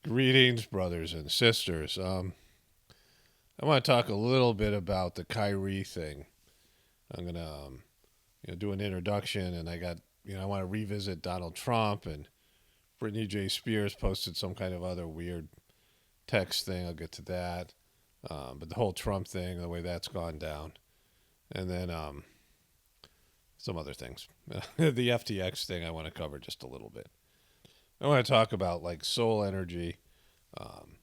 Greetings, brothers and sisters. I want to talk a little bit about the Kyrie thing. I'm gonna, do an introduction, and I want to revisit Donald Trump and Britney Spears posted some kind of other weird text thing. I'll get to that. But the whole Trump thing, the way that's gone down, and then some other things. The FTX thing, I want to cover just a little bit. I want to talk about like soul energy. Um,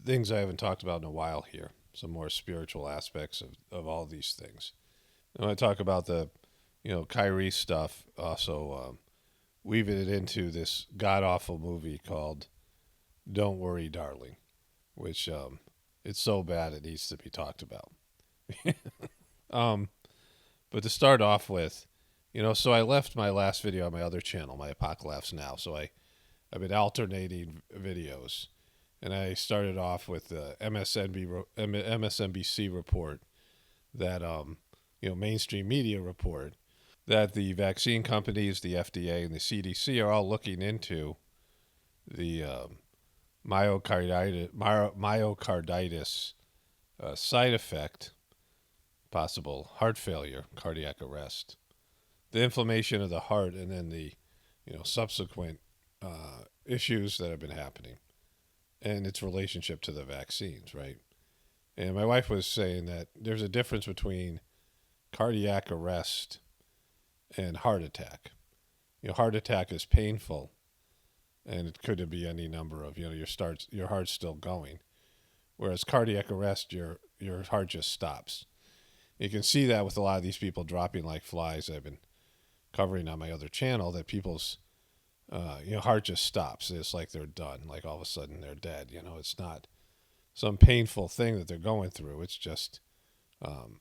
things I haven't talked about in a while here. Some more spiritual aspects of all these things. I want to talk about the, Kyrie stuff. Also, weaving it into this god awful movie called "Don't Worry, Darling," which it's so bad it needs to be talked about. um, but to start off with, so I left my last video on my other channel, my Apocalypse Now. So I've been alternating videos. And I started off with the MSNBC report that, mainstream media report that the vaccine companies, the FDA, and the CDC are all looking into the myocarditis side effect, possible heart failure, cardiac arrest, the inflammation of the heart, and then the, subsequent issues that have been happening. And its relationship to the vaccines, right? And my wife was saying that there's a difference between cardiac arrest and heart attack. Heart attack is painful, and it could be any number of, your heart's still going. Whereas cardiac arrest, your heart just stops. You can see that with a lot of these people dropping like flies I've been covering on my other channel, that people's heart just stops. It's like they're done. Like all of a sudden they're dead. It's not some painful thing that they're going through. It's just,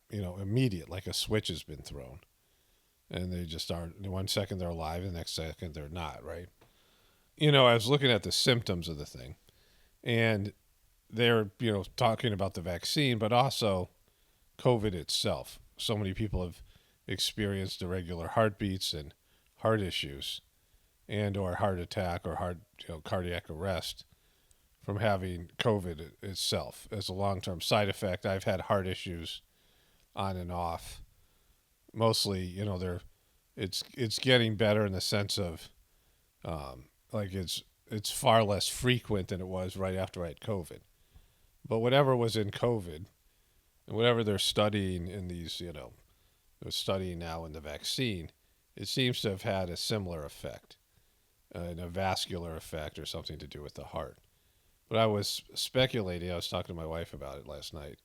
immediate, like a switch has been thrown. And they just aren't, 1 second they're alive, the next second they're not, right? I was looking at the symptoms of the thing. And they're, talking about the vaccine, but also COVID itself. So many people have experienced irregular heartbeats and heart issues and or heart attack or cardiac arrest from having COVID itself as a long-term side effect. I've had heart issues on and off. Mostly, it's getting better in the sense of it's far less frequent than it was right after I had COVID. But whatever was in COVID and whatever they're studying in these, they're studying now in the vaccine, it seems to have had a similar effect. And a vascular effect or something to do with the heart. But I was speculating, I was talking to my wife about it last night,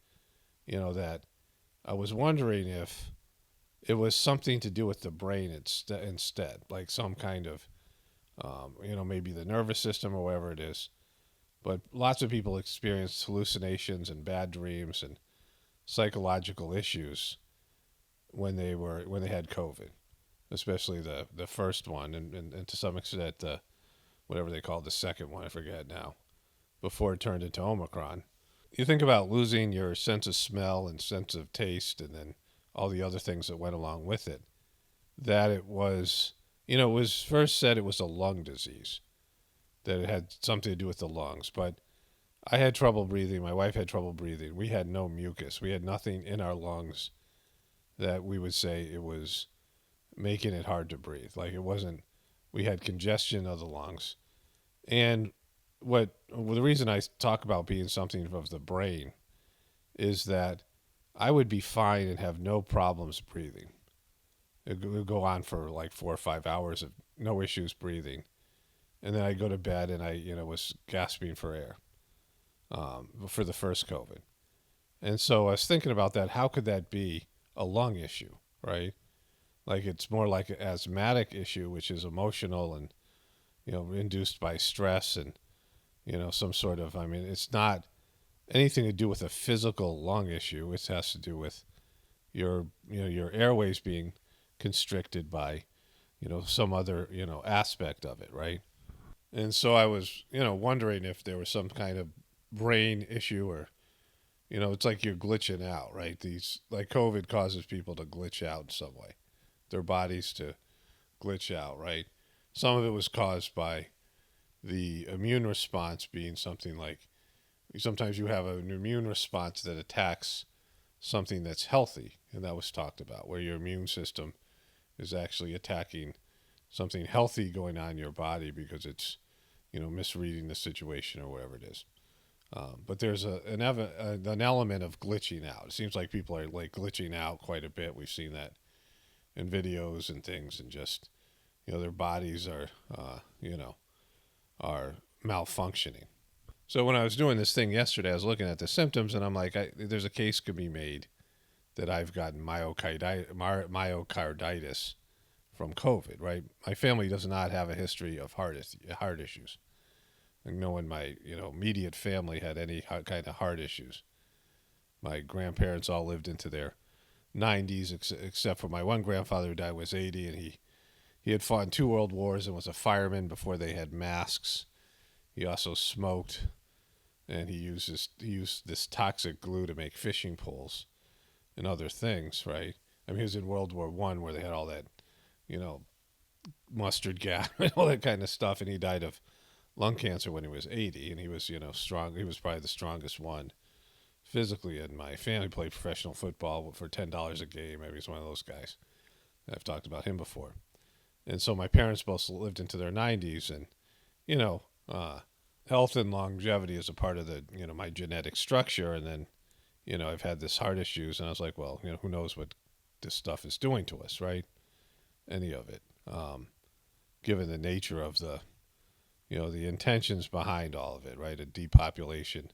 that I was wondering if it was something to do with the brain instead, like some kind of, maybe the nervous system or whatever it is. But lots of people experienced hallucinations and bad dreams and psychological issues when they had COVID. Especially the first one, and to some extent, whatever they called the second one, I forget now, before it turned into Omicron. You think about losing your sense of smell and sense of taste, and then all the other things that went along with it, that it was, it was first said it was a lung disease, that it had something to do with the lungs. But I had trouble breathing. My wife had trouble breathing. We had no mucus. We had nothing in our lungs that we would say it was making it hard to breathe. Like it wasn't, we had congestion of the lungs. And the reason I talk about being something of the brain is that I would be fine and have no problems breathing. It would go on for like 4 or 5 hours of no issues breathing. And then I'd go to bed and I, was gasping for air for the first COVID. And so I was thinking about that. How could that be a lung issue, right? Like it's more like an asthmatic issue, which is emotional and, induced by stress and, some sort of, it's not anything to do with a physical lung issue. It has to do with your airways being constricted by, some other, aspect of it, right? And so I was, wondering if there was some kind of brain issue or, it's like you're glitching out, right? Like COVID causes people to glitch out in some way. Their bodies to glitch out, right? Some of it was caused by, the immune response being something like sometimes you have an immune response that attacks something that's healthy, and that was talked about, where your immune system is actually attacking something healthy going on in your body because it's, misreading the situation or whatever it is. But there's an element of glitching out. It seems like people are like glitching out quite a bit. We've seen that in videos and things, and just their bodies are malfunctioning. So when I was doing this thing yesterday, I was looking at the symptoms, and I'm like, there's a case could be made that I've gotten myocarditis from COVID. Right? My family does not have a history of heart issues. Like no one in my immediate family had any kind of heart issues. My grandparents all lived into their 90s, except for my one grandfather who died when he was 80, and he had fought in 2 world wars and was a fireman before they had masks. He also smoked, and he used this toxic glue to make fishing poles and other things. Right? I mean, he was in World War I, where they had all that, mustard gas and all that kind of stuff, and he died of lung cancer when he was 80, and he was, strong. He was probably the strongest one physically in my family. Played professional football for $10 a game. Maybe he's one of those guys. I've talked about him before. And so my parents both lived into their 90s, and, health and longevity is a part of the, my genetic structure. And then, I've had this heart issues, and I was like, well, who knows what this stuff is doing to us, right? Any of it, given the nature of the intentions behind all of it, right? A depopulation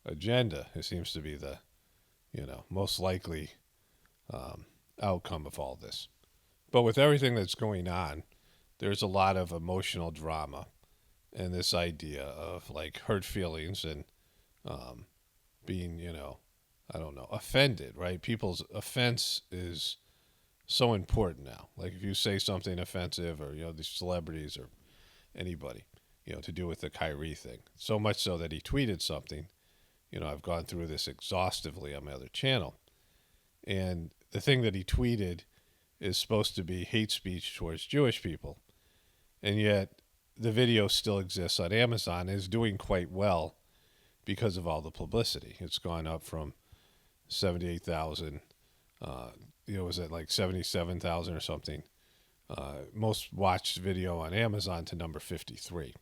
agenda. It seems to be the, most likely outcome of all this. But with everything that's going on, there's a lot of emotional drama and this idea of like hurt feelings and being, offended, right? People's offense is so important now. Like if you say something offensive or, these celebrities or anybody, to do with the Kyrie thing. So much so that he tweeted something. I've gone through this exhaustively on my other channel. And the thing that he tweeted is supposed to be hate speech towards Jewish people. And yet the video still exists on Amazon and is doing quite well because of all the publicity. It's gone up from 78,000, was it like 77,000 or something? Most watched video on Amazon to number 53.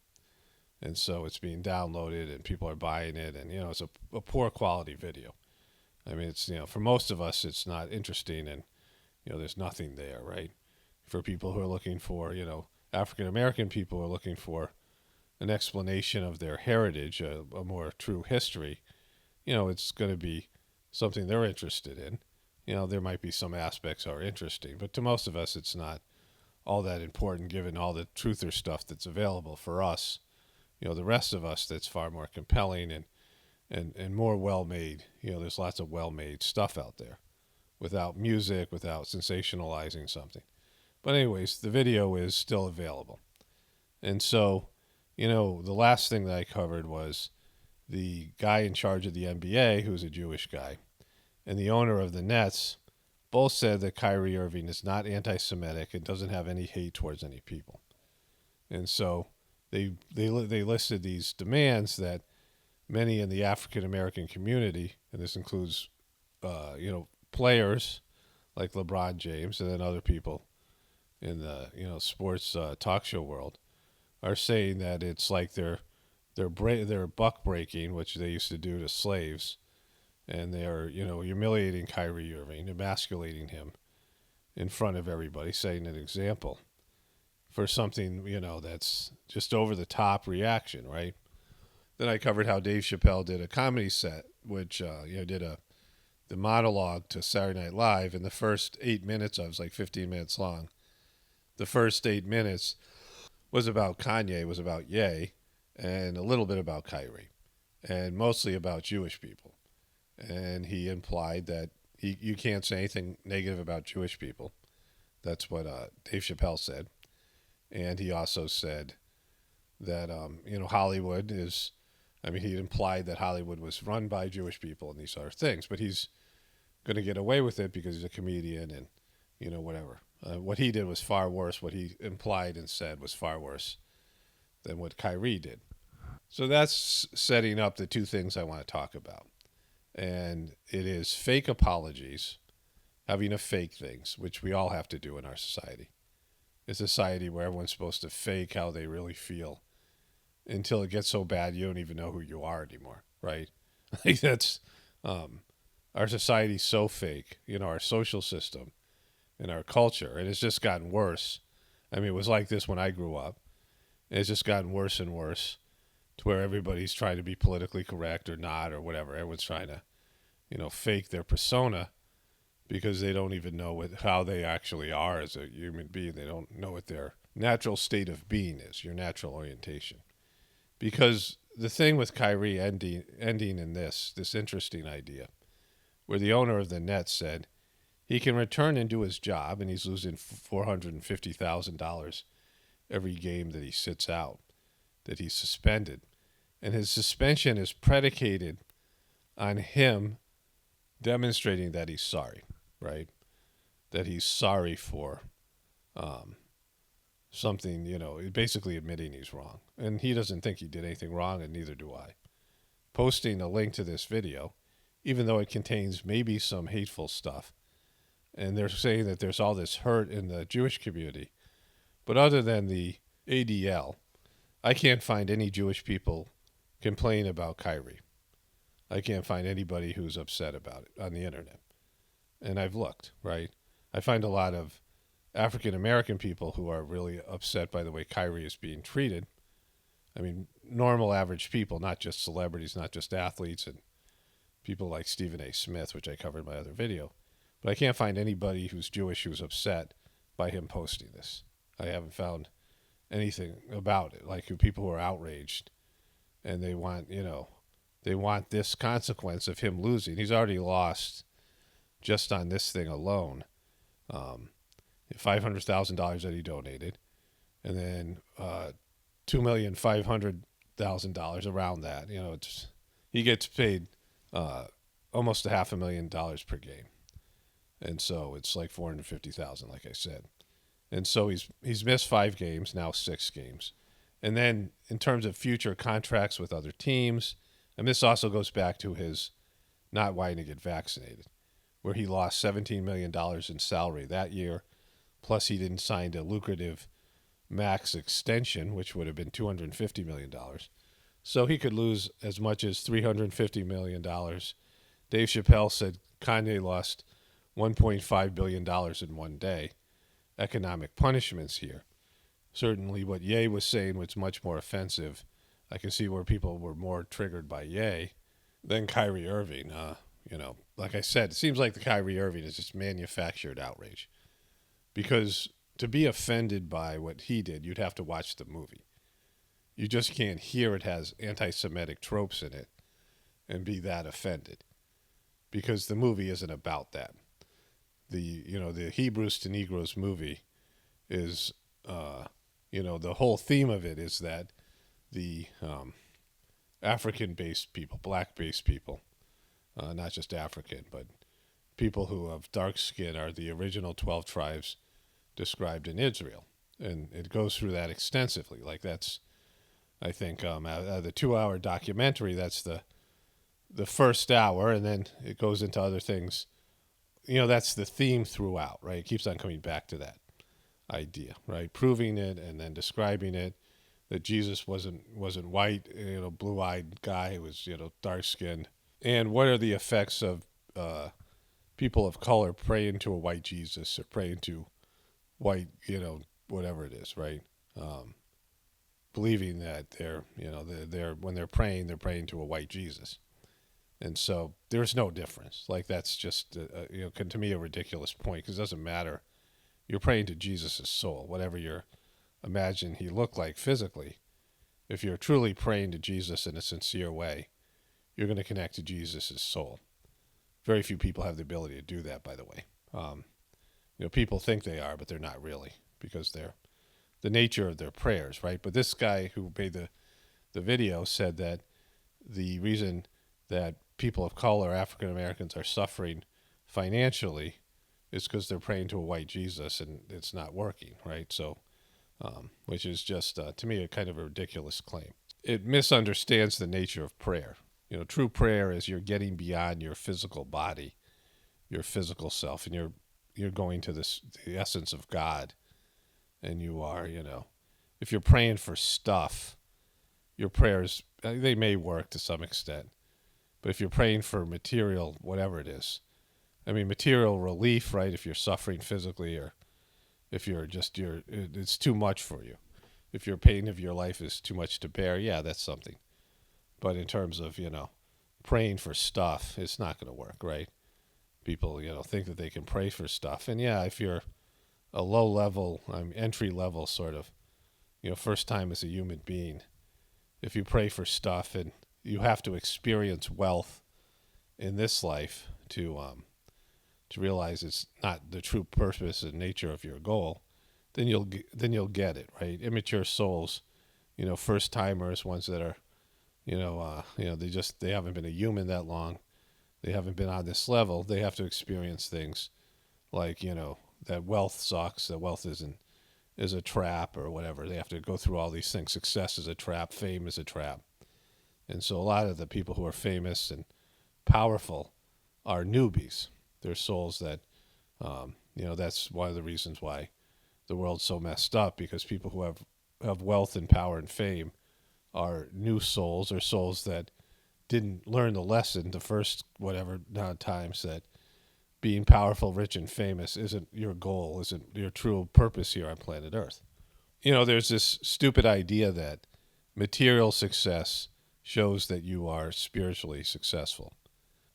And so it's being downloaded and people are buying it. And, it's a poor quality video. I mean, it's, for most of us, it's not interesting and, there's nothing there, right? For people who are looking for, African-American people who are looking for an explanation of their heritage, a more true history, it's going to be something they're interested in. There might be some aspects that are interesting, but to most of us, it's not all that important given all the truther stuff that's available for us. The rest of us, that's far more compelling and more well-made. There's lots of well-made stuff out there without music, without sensationalizing something. But anyways, the video is still available. And so, the last thing that I covered was the guy in charge of the NBA, who's a Jewish guy, and the owner of the Nets both said that Kyrie Irving is not anti-Semitic and doesn't have any hate towards any people. And so they listed these demands that many in the African American community, and this includes players like LeBron James and then other people in the sports talk show world, are saying that it's like they're buck breaking, which they used to do to slaves, and they're humiliating Kyrie Irving, emasculating him in front of everybody, setting an example for something, that's just over the top reaction, right? Then I covered how Dave Chappelle did a comedy set, which, did the monologue to Saturday Night Live. In the first 8 minutes, I was like 15 minutes long. The first 8 minutes was about Kanye, was about Ye, and a little bit about Kyrie, and mostly about Jewish people. And he implied that you can't say anything negative about Jewish people. That's what Dave Chappelle said. And he also said that, Hollywood is, he implied that Hollywood was run by Jewish people and these other things, but he's going to get away with it because he's a comedian and, whatever. What he did was far worse. What he implied and said was far worse than what Kyrie did. So that's setting up the two things I want to talk about. And it is fake apologies, having to fake things, which we all have to do in our society. It's a society where everyone's supposed to fake how they really feel until it gets so bad you don't even know who you are anymore, right? Like that's our society's so fake, our social system and our culture, and it's just gotten worse. I mean, it was like this when I grew up. And it's just gotten worse and worse to where everybody's trying to be politically correct or not or whatever. Everyone's trying to, fake their persona because they don't even know how they actually are as a human being. They don't know what their natural state of being is, your natural orientation. Because the thing with Kyrie ending in this interesting idea, where the owner of the Nets said he can return and do his job, and he's losing $450,000 every game that he sits out, that he's suspended. And his suspension is predicated on him demonstrating that he's sorry, right? That he's sorry for something, basically admitting he's wrong. And he doesn't think he did anything wrong, and neither do I. Posting a link to this video, even though it contains maybe some hateful stuff, and they're saying that there's all this hurt in the Jewish community. But other than the ADL, I can't find any Jewish people complain about Kyrie. I can't find anybody who's upset about it on the internet. And I've looked, right? I find a lot of African American people who are really upset by the way Kyrie is being treated. I mean, normal average people, not just celebrities, not just athletes, and people like Stephen A. Smith, which I covered in my other video. But I can't find anybody who's Jewish who's upset by him posting this. I haven't found anything about it, like people who are outraged and they want this consequence of him losing. He's already lost just on this thing alone, $500,000 that he donated, and then $2,500,000 around that. He gets paid almost $500,000 per game, and so it's like $450,000, like I said. And so he's missed 5 games, now 6 games. And then in terms of future contracts with other teams, and this also goes back to his not wanting to get vaccinated, where he lost $17 million in salary that year, plus he didn't sign a lucrative max extension, which would have been $250 million. So he could lose as much as $350 million. Dave Chappelle said Kanye lost $1.5 billion in one day. Economic punishments here. Certainly what Ye was saying was much more offensive. I can see where people were more triggered by Ye than Kyrie Irving. Like I said, it seems like the Kyrie Irving is just manufactured outrage. Because to be offended by what he did, you'd have to watch the movie. You just can't hear it has anti-Semitic tropes in it and be that offended. Because the movie isn't about that. The Hebrews to Negroes movie is, the whole theme of it is that the African-based people, black-based people, not just African, but people who have dark skin are the original 12 tribes described in Israel. And it goes through that extensively. Like that's, I think, the 2-hour documentary, that's the first hour, and then it goes into other things. That's the theme throughout, right? It keeps on coming back to that idea, right? Proving it and then describing it, that Jesus wasn't white, blue-eyed guy, he was, dark-skinned. And what are the effects of people of color praying to a white Jesus or praying to white, whatever it is, right? Believing that they're when they're praying to a white Jesus. And so there's no difference. Like that's just, to me, a ridiculous point because it doesn't matter. You're praying to Jesus' soul, whatever you imagine he looked like physically. If you're truly praying to Jesus in a sincere way, you're going to connect to Jesus' soul. Very few people have the ability to do that, by the way. People think they are, but they're not really because they're the nature of their prayers, right? But this guy who made the video said that the reason that people of color, African Americans, are suffering financially is because they're praying to a white Jesus and it's not working, right? So which is just, to me, a kind of a ridiculous claim. It misunderstands the nature of prayer. True prayer is you're getting beyond your physical body, your physical self, and you're going to the essence of God, and you are, if you're praying for stuff, your prayers, they may work to some extent, but if you're praying for material, whatever it is, I mean, material relief, right? If you're suffering physically, or if it's too much for you. If your pain of your life is too much to bear, yeah, that's something. But in terms of, praying for stuff, it's not going to work, right? People, think that they can pray for stuff. And yeah, if you're a low level, entry level sort of, first time as a human being, if you pray for stuff and you have to experience wealth in this life to realize it's not the true purpose and nature of your goal, then you'll get it, right? Immature souls, first timers, ones that are, they haven't been a human that long, they haven't been on this level. They have to experience things like, that wealth sucks, that wealth is a trap or whatever. They have to go through all these things. Success is a trap, fame is a trap, and so a lot of the people who are famous and powerful are newbies. They're souls that, that's one of the reasons why the world's so messed up, because people who have wealth and power and fame are new souls, or souls that didn't learn the lesson the first whatever times, that being powerful, rich, and famous isn't your goal, isn't your true purpose here on planet Earth. There's this stupid idea that material success shows that you are spiritually successful.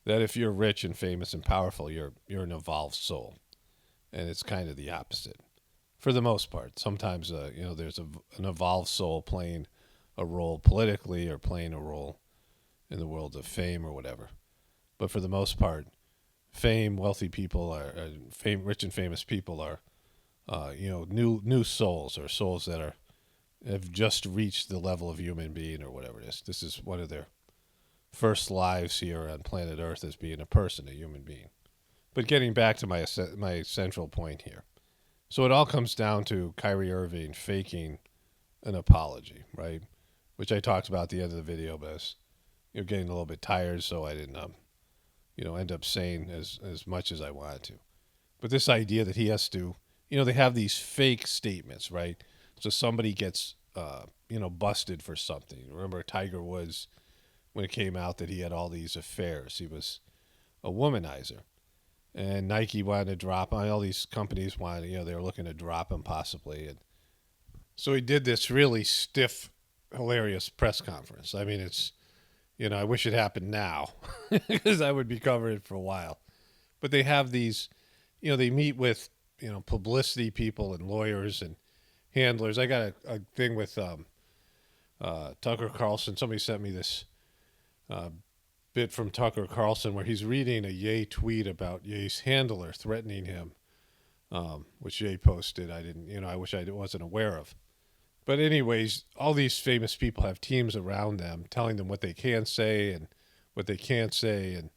That if you're rich and famous and powerful, you're an evolved soul. And it's kind of the opposite. For the most part. Sometimes, there's an evolved soul playing a role politically, or playing a role in the world of fame or whatever. But for the most part, fame, wealthy people rich and famous people are, new souls, or souls that have just reached the level of human being or whatever it is. This is one of their first lives here on planet Earth as being a person, a human being. But getting back to my central point here. So it all comes down to Kyrie Irving faking an apology, right? Which I talked about at the end of the video, but I was getting a little bit tired, so I didn't end up saying as much as I wanted to. But this idea that he has to, they have these fake statements, right? So somebody gets, busted for something. Remember Tiger Woods, when it came out that he had all these affairs. He was a womanizer. And Nike wanted to drop him. All these companies wanted, they were looking to drop him possibly. And so he did this really stiff, hilarious press conference. I mean, it's, I wish it happened now because I would be covering it for a while. But they have these, they meet with, publicity people and lawyers and handlers. I got a thing with Tucker Carlson. Somebody sent me this bit from Tucker Carlson where he's reading a Ye tweet about Ye's handler threatening him, which Ye posted. I didn't, I wish I wasn't aware of. But anyways, all these famous people have teams around them telling them what they can say and what they can't say and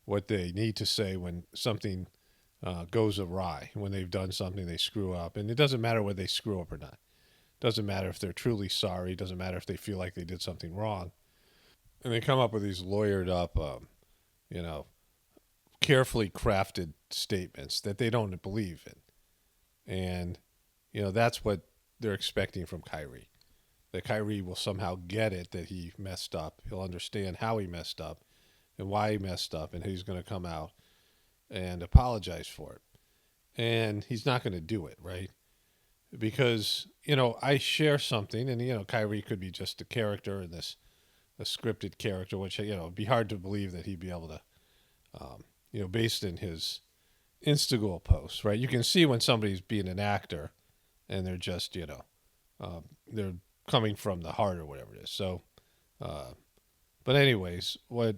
what they need to say when something goes awry, when they've done something they screw up. And it doesn't matter whether they screw up or not. It doesn't matter if they're truly sorry. It doesn't matter if they feel like they did something wrong. And they come up with these lawyered up, carefully crafted statements that they don't believe in. And, that's what they're expecting from Kyrie. That Kyrie will somehow get it that he messed up. He'll understand how he messed up and why he messed up, and he's going to come out and apologize for it. And he's not going to do it, right? Because, I share something, and, Kyrie could be just a character in this, a scripted character, which, it'd be hard to believe that he'd be able to, based in his Instagram posts, right? You can see when somebody's being an actor and they're just, they're coming from the heart or whatever it is. So, but anyways, what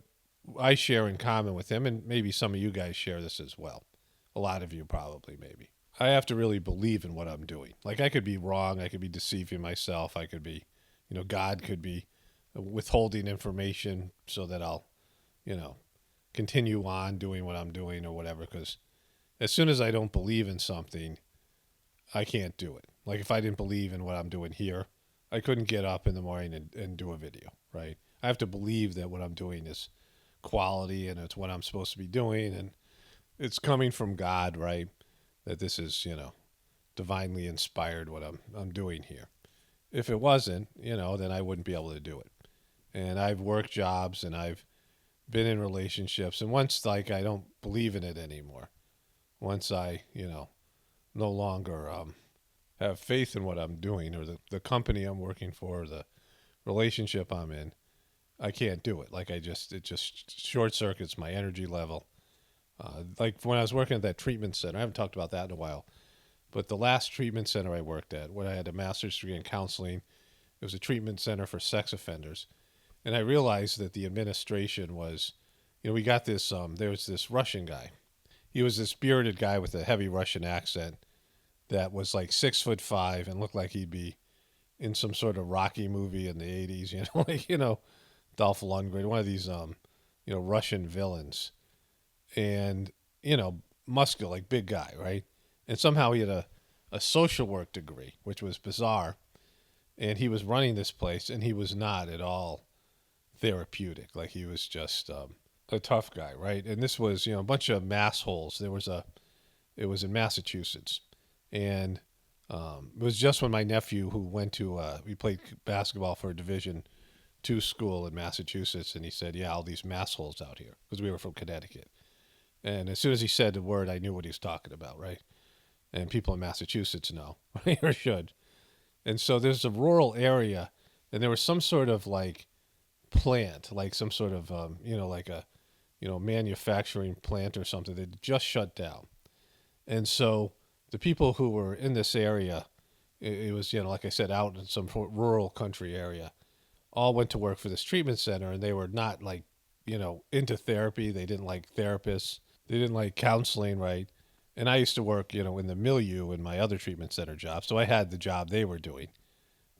I share in common with him, and maybe some of you guys share this as well. A lot of you probably, maybe. I have to really believe in what I'm doing. Like, I could be wrong. I could be deceiving myself. I could be, God could be withholding information so that I'll, continue on doing what I'm doing or whatever. Because as soon as I don't believe in something, I can't do it. Like if I didn't believe in what I'm doing here, I couldn't get up in the morning and do a video, right? I have to believe that what I'm doing is quality and it's what I'm supposed to be doing and it's coming from God, right? That this is, divinely inspired what I'm doing here. If it wasn't, then I wouldn't be able to do it. And I've worked jobs and I've been in relationships and once like I don't believe in it anymore. Once I, no longer have faith in what I'm doing or the company I'm working for, or the relationship I'm in, I can't do it. Like it just short circuits my energy level. Like when I was working at that treatment center, I haven't talked about that in a while, but the last treatment center I worked at, when I had a master's degree in counseling, it was a treatment center for sex offenders. And I realized that the administration was, we got this, there was this Russian guy. He was this bearded guy with a heavy Russian accent that was like 6'5" and looked like he'd be in some sort of Rocky movie in the 80s, Dolph Lundgren, one of these, Russian villains. And, muscular, like big guy, right? And somehow he had a social work degree, which was bizarre. And he was running this place, and he was not at all therapeutic. Like he was just a tough guy, right? And this was, a bunch of mass holes. It was in Massachusetts. And it was just when my nephew, who went to, we played basketball for a Division II school in Massachusetts, and he said, yeah, all these mass holes out here, because we were from Connecticut. And as soon as he said the word, I knew what he was talking about, right? And people in Massachusetts know, right? Or should. And so there's a rural area, and there was some sort of like plant, like some sort of, like a, manufacturing plant or something that just shut down. And so the people who were in this area, it was, like I said, out in some rural country area, all went to work for this treatment center, and they were not like, into therapy. They didn't like therapists. They didn't like counseling, right? And I used to work, in the milieu in my other treatment center job. So I had the job they were doing.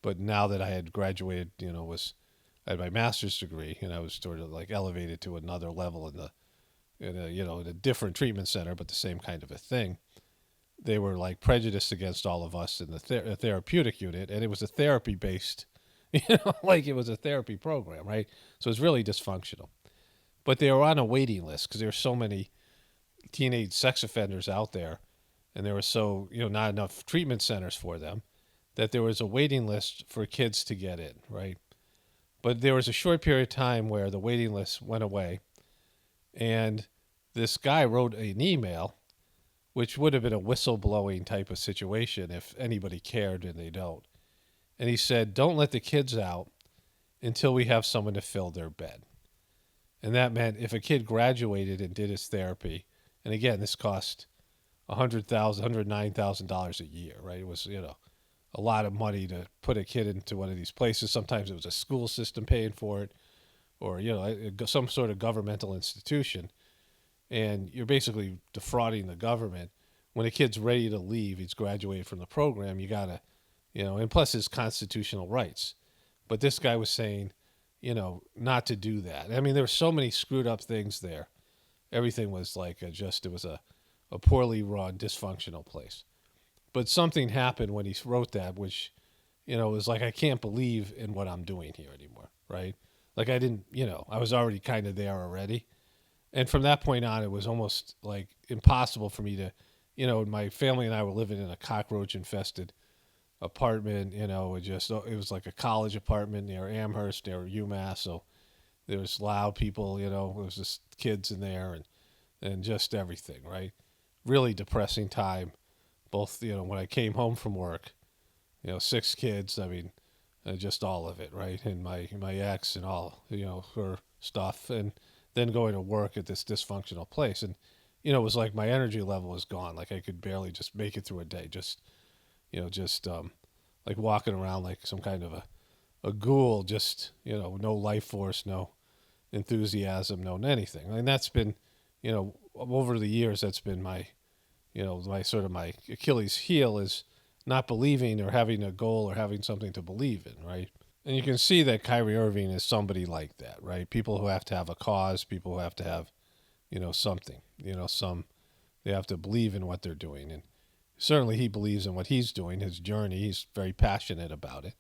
But now that I had graduated, I had my master's degree, and I was sort of like elevated to another level in a different treatment center, but the same kind of a thing. They were like prejudiced against all of us in the therapeutic unit, and it was a therapy based, like it was a therapy program, right? So it was really dysfunctional. But they were on a waiting list because there were so many teenage sex offenders out there, and there were so, not enough treatment centers for them, that there was a waiting list for kids to get in, right? But there was a short period of time where the waiting list went away, and this guy wrote an email, which would have been a whistleblowing type of situation if anybody cared, and they don't. And he said, don't let the kids out until we have someone to fill their bed. And that meant if a kid graduated and did his therapy, and again, this cost $109,000 a year, right? It was, a lot of money to put a kid into one of these places. Sometimes it was a school system paying for it, or, some sort of governmental institution. And you're basically defrauding the government. When a kid's ready to leave, he's graduated from the program, you got to, and plus his constitutional rights. But this guy was saying, not to do that. I mean, there were so many screwed up things there. Everything was like it was a poorly run, dysfunctional place. But something happened when he wrote that, which, was like, I can't believe in what I'm doing here anymore, right? Like I didn't, I was already kind of there already. And from that point on, it was almost like impossible for me to, my family and I were living in a cockroach-infested apartment, it was like a college apartment near Amherst, near UMass, so there was loud people, there was just kids in there and just everything, right? Really depressing time, both, when I came home from work, 6 kids, I mean, just all of it, right? And my ex and all, her stuff, and then going to work at this dysfunctional place. And, it was like my energy level was gone. Like I could barely just make it through a day, just like walking around like some kind of a ghoul, just, no life force, no enthusiasm, no anything. And that's been, over the years, that's been my, my sort of my Achilles heel is not believing or having a goal or having something to believe in, right? And you can see that Kyrie Irving is somebody like that, right? People who have to have a cause, people who have to have, something, they have to believe in what they're doing. And certainly he believes in what he's doing, his journey. He's very passionate about it.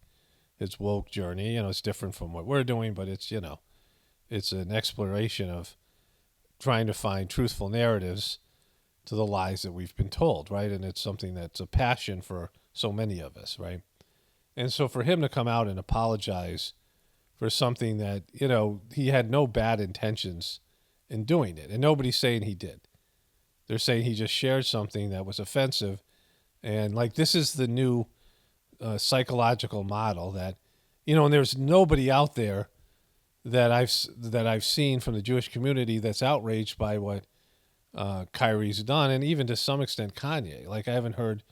His woke journey, it's different from what we're doing, but it's an exploration of trying to find truthful narratives to the lies that we've been told, right? And it's something that's a passion for so many of us, right? And so for him to come out and apologize for something that, he had no bad intentions in doing it, and nobody's saying he did. They're saying he just shared something that was offensive, and like this is the new psychological model that, and there's nobody out there that I've seen from the Jewish community that's outraged by what Kyrie's done, and even to some extent Kanye. Like I haven't heard,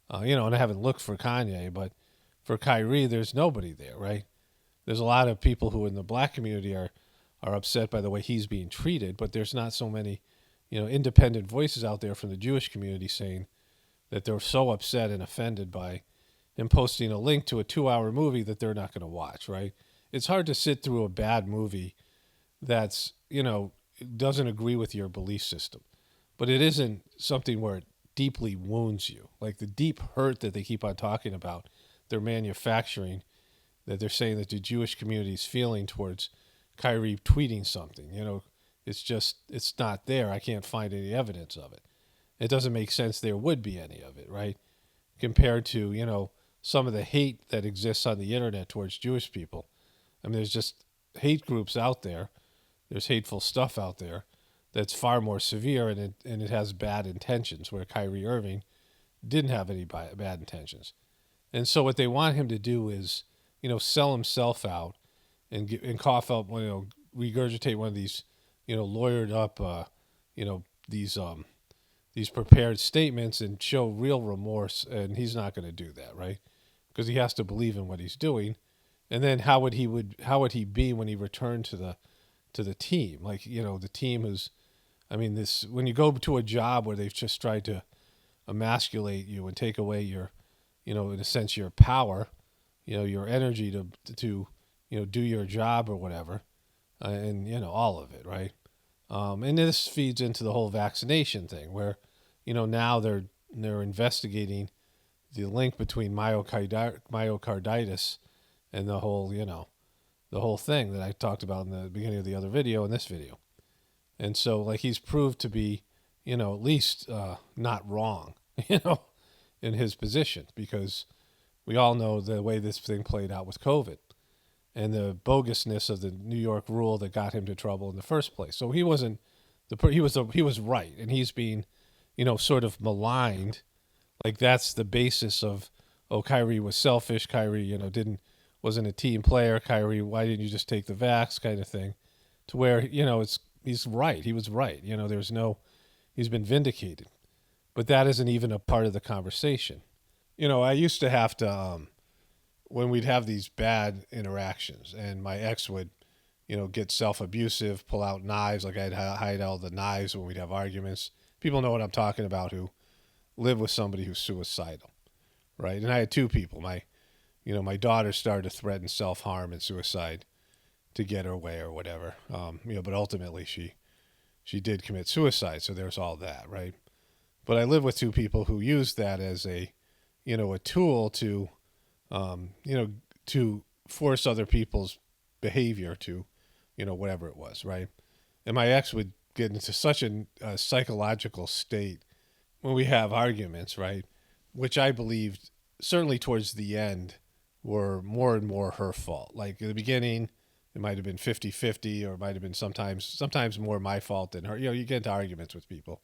and I haven't looked for Kanye, but for Kyrie, there's nobody there, right? There's a lot of people who in the black community are upset by the way he's being treated, but there's not so many, independent voices out there from the Jewish community saying that they're so upset and offended by him posting a link to a 2-hour movie that they're not going to watch, right? It's hard to sit through a bad movie that's, doesn't agree with your belief system. But it isn't something where it deeply wounds you. Like the deep hurt that they keep on talking about, they're manufacturing, that they're saying that the Jewish community is feeling towards Kyrie tweeting something. It's not there. I can't find any evidence of it. It doesn't make sense there would be any of it, right? Compared to, some of the hate that exists on the internet towards Jewish people. I mean, there's just hate groups out there. There's hateful stuff out there that's far more severe, and it has bad intentions, where Kyrie Irving didn't have any bad intentions. And so what they want him to do is, sell himself out and cough up, regurgitate one of these, lawyered up, these prepared statements and show real remorse. And he's not going to do that, right? Because he has to believe in what he's doing. And then how would he be when he returned to the team? Like, the team who's, when you go to a job where they've just tried to emasculate you and take away your, in a sense, your power, your energy to do your job or whatever, and all of it, right? And this feeds into the whole vaccination thing, where now they're investigating the link between myocarditis and the whole thing that I talked about in the beginning of the other video and this video. And so like he's proved to be, at least not wrong, in his position, because we all know the way this thing played out with COVID and the bogusness of the New York rule that got him to trouble in the first place. So he wasn't he was right, and he's being, sort of maligned. Like that's the basis of, Kyrie was selfish. Kyrie, wasn't a team player. Kyrie, why didn't you just take the vax kind of thing? To where, he's right. He was right. He's been vindicated. But that isn't even a part of the conversation. I used to have to, when we'd have these bad interactions and my ex would, get self-abusive, pull out knives. Like I'd hide all the knives when we'd have arguments. People know what I'm talking about who live with somebody who's suicidal, right? And I had two people. My daughter started to threaten self-harm and suicide to get her way or whatever. But ultimately she did commit suicide. So there's all that, right? But I live with two people who use that as a tool to, to force other people's behavior to, whatever it was, right? And my ex would get into such a psychological state when we have arguments, right? Which I believed certainly towards the end were more and more her fault. Like in the beginning, it might have been 50-50, or it might have been sometimes more my fault than her. You get into arguments with people.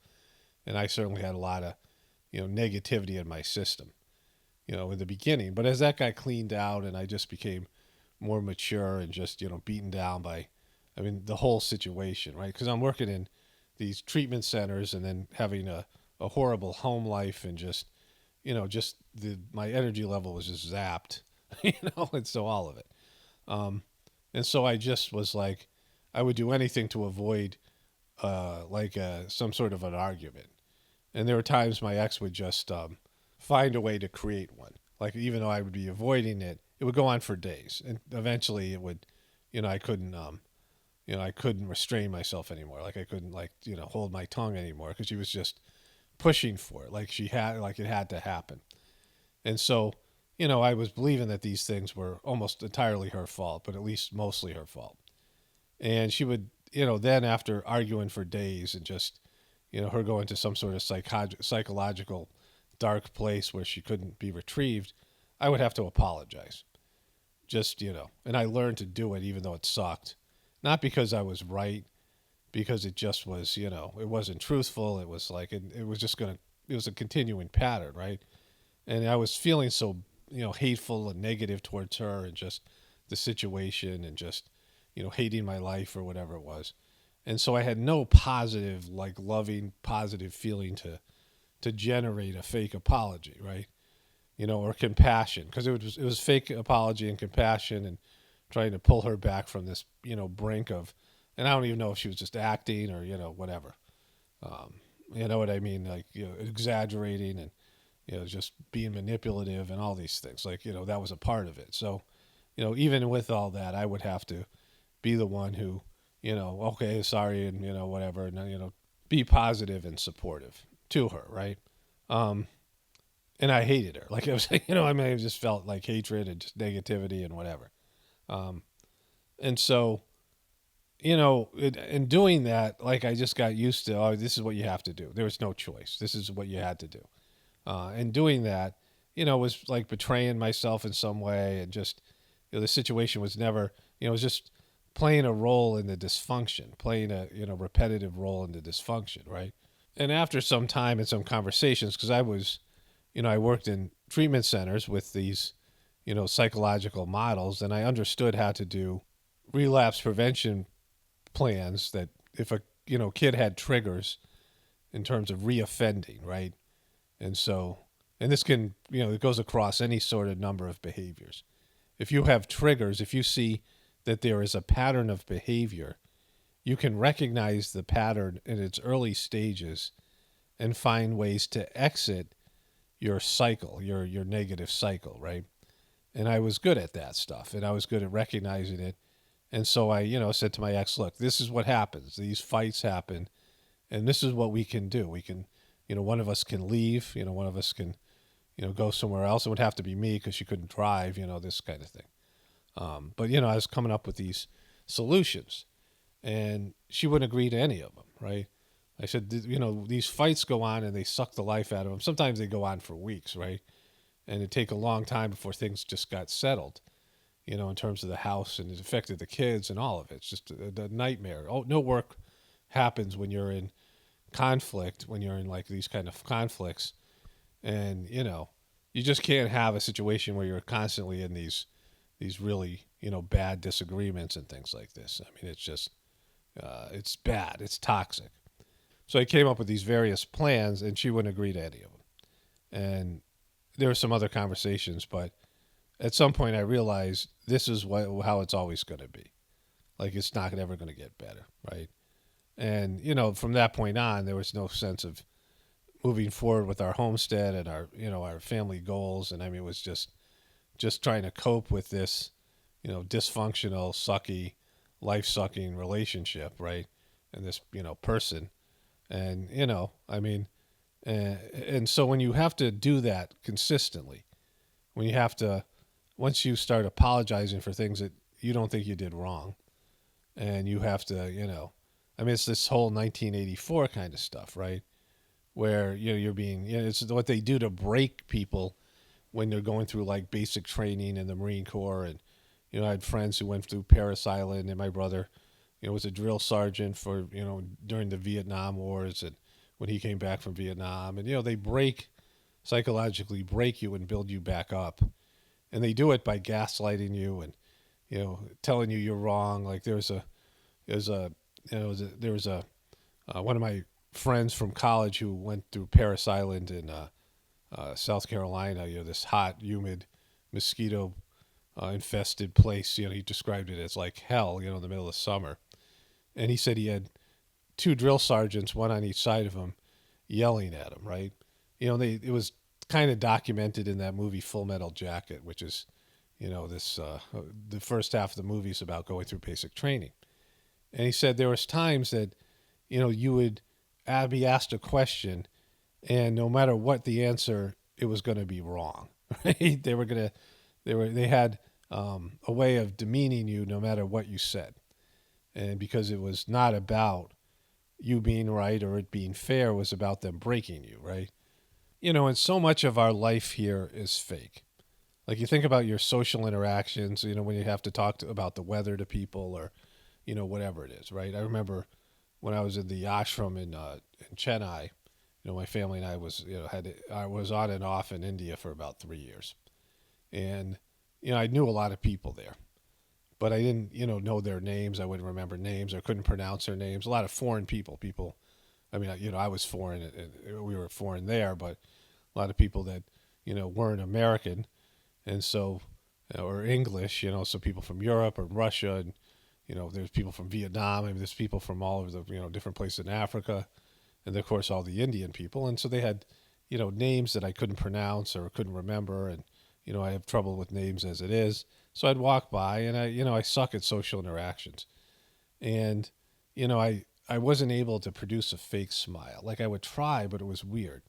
And I certainly had a lot of, negativity in my system, in the beginning. But as that got cleaned out and I just became more mature and just, beaten down by, the whole situation, right? Because I'm working in these treatment centers and then having a horrible home life and just, my energy level was just zapped, and so all of it. And so I just was like, I would do anything to avoid some sort of an argument. And there were times my ex would just find a way to create one. Like even though I would be avoiding it, it would go on for days, and eventually it would, I couldn't, I couldn't restrain myself anymore. Like I couldn't hold my tongue anymore because she was just pushing for it, like it had to happen. And so, I was believing that these things were almost entirely her fault, but at least mostly her fault. And she would, then after arguing for days and just, her going to some sort of psychological dark place where she couldn't be retrieved, I would have to apologize. Just, and I learned to do it even though it sucked. Not because I was right, because it just was, it wasn't truthful. It was like, it was just going to, it was a continuing pattern, right? And I was feeling so, hateful and negative towards her and just the situation and just, hating my life or whatever it was. And so I had no positive, like loving, positive feeling to generate a fake apology, right? Or compassion, because it was fake apology and compassion and trying to pull her back from this, brink of, and I don't even know if she was just acting or whatever. Um, you know what I mean? Like exaggerating and just being manipulative and all these things. Like that was a part of it. So even with all that, I would have to be the one who okay, sorry, and whatever, and be positive and supportive to her, right? Um, and I hated her. Like I was, I just felt like hatred and just negativity and whatever. Um, and so, in doing that, like I just got used to, oh, this is what you have to do. There was no choice. This is what you had to do. And doing that, was like betraying myself in some way, and just, the situation was never, it was just playing a role in the dysfunction, playing a repetitive role in the dysfunction, right? And after some time and some conversations, because I was, I worked in treatment centers with these, psychological models, and I understood how to do relapse prevention plans that if a, kid had triggers in terms of reoffending, right? And so, and this can, it goes across any sort of number of behaviors. If you have triggers, if you see that there is a pattern of behavior, you can recognize the pattern in its early stages and find ways to exit your cycle, your negative cycle, right? And I was good at that stuff, and I was good at recognizing it. And so I, said to my ex, look, this is what happens. These fights happen, and this is what we can do. We can, one of us can leave, one of us can, go somewhere else. It would have to be me because she couldn't drive, this kind of thing. But, I was coming up with these solutions, and she wouldn't agree to any of them, right? I said, these fights go on and they suck the life out of them. Sometimes they go on for weeks, right? And it take a long time before things just got settled, in terms of the house, and it affected the kids and all of it. It's just a nightmare. Oh, no work happens when you're in conflict, when you're in like these kind of conflicts. And, you just can't have a situation where you're constantly in these really, bad disagreements and things like this. I mean, it's just, it's bad. It's toxic. So I came up with these various plans, and she wouldn't agree to any of them. And there were some other conversations, but at some point I realized this is how it's always going to be. Like it's not ever going to get better, right? And from that point on, there was no sense of moving forward with our homestead and our our family goals. And I mean, it was just trying to cope with this, dysfunctional, sucky, life sucking relationship, right? And this person, and I mean, and so when you have to do that consistently, when you have to, once you start apologizing for things that you don't think you did wrong, and you have to, I mean, it's this whole 1984 kind of stuff, right? Where you're being, it's what they do to break people when they're going through like basic training in the Marine Corps. And I had friends who went through Parris Island, and my brother, was a drill sergeant for during the Vietnam Wars, and when he came back from Vietnam, and they psychologically break you and build you back up, and they do it by gaslighting you and telling you you're wrong. Like there was a one of my friends from college who went through Parris Island in South Carolina. This hot, humid, mosquito infested place. He described it as like hell. In the middle of summer, and he said he had two drill sergeants, one on each side of him, yelling at him. Right? It was kind of documented in that movie Full Metal Jacket, which is, this the first half of the movie is about going through basic training. And he said there was times that, you would be asked a question, and no matter what the answer, it was going to be wrong. Right? They had a way of demeaning you no matter what you said, and because it was not about you being right or it being fair, it was about them breaking you, right? And so much of our life here is fake. Like you think about your social interactions, when you have to talk about the weather to people or, whatever it is, right? I remember when I was in the ashram in Chennai, my family and I was, I was on and off in India for about 3 years. And, I knew a lot of people there, but I didn't, know their names. I wouldn't remember names. I couldn't pronounce their names. A lot of foreign people, I mean, I was foreign and we were foreign there, but a lot of people that, weren't American. And so, or English, so people from Europe or Russia, and there's people from Vietnam. I mean, there's people from all of the different places in Africa, and of course all the Indian people. And so they had names that I couldn't pronounce or couldn't remember, and I have trouble with names as it is. So I'd walk by, and I suck at social interactions, and I wasn't able to produce a fake smile. Like I would try, but it was weird.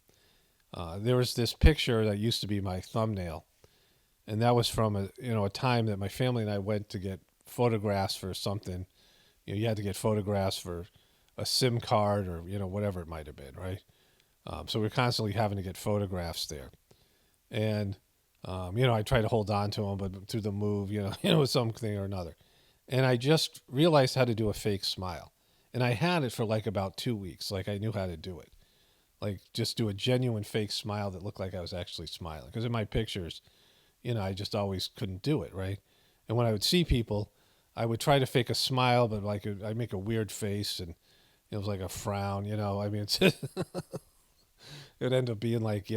There was this picture that used to be my thumbnail, and that was from a time that my family and I went to get photographs for something. You had to get photographs for a SIM card or whatever it might have been, right? So we're constantly having to get photographs there, and I tried to hold on to them, but through the move, it was something or another, and I just realized how to do a fake smile, and I had it for like about 2 weeks. Like I knew how to do it, like just do a genuine fake smile that looked like I was actually smiling. Because in my pictures, I just always couldn't do it, right? And when I would see people, I would try to fake a smile, but like I'd make a weird face, and it was like a frown, I mean, it would end up being like,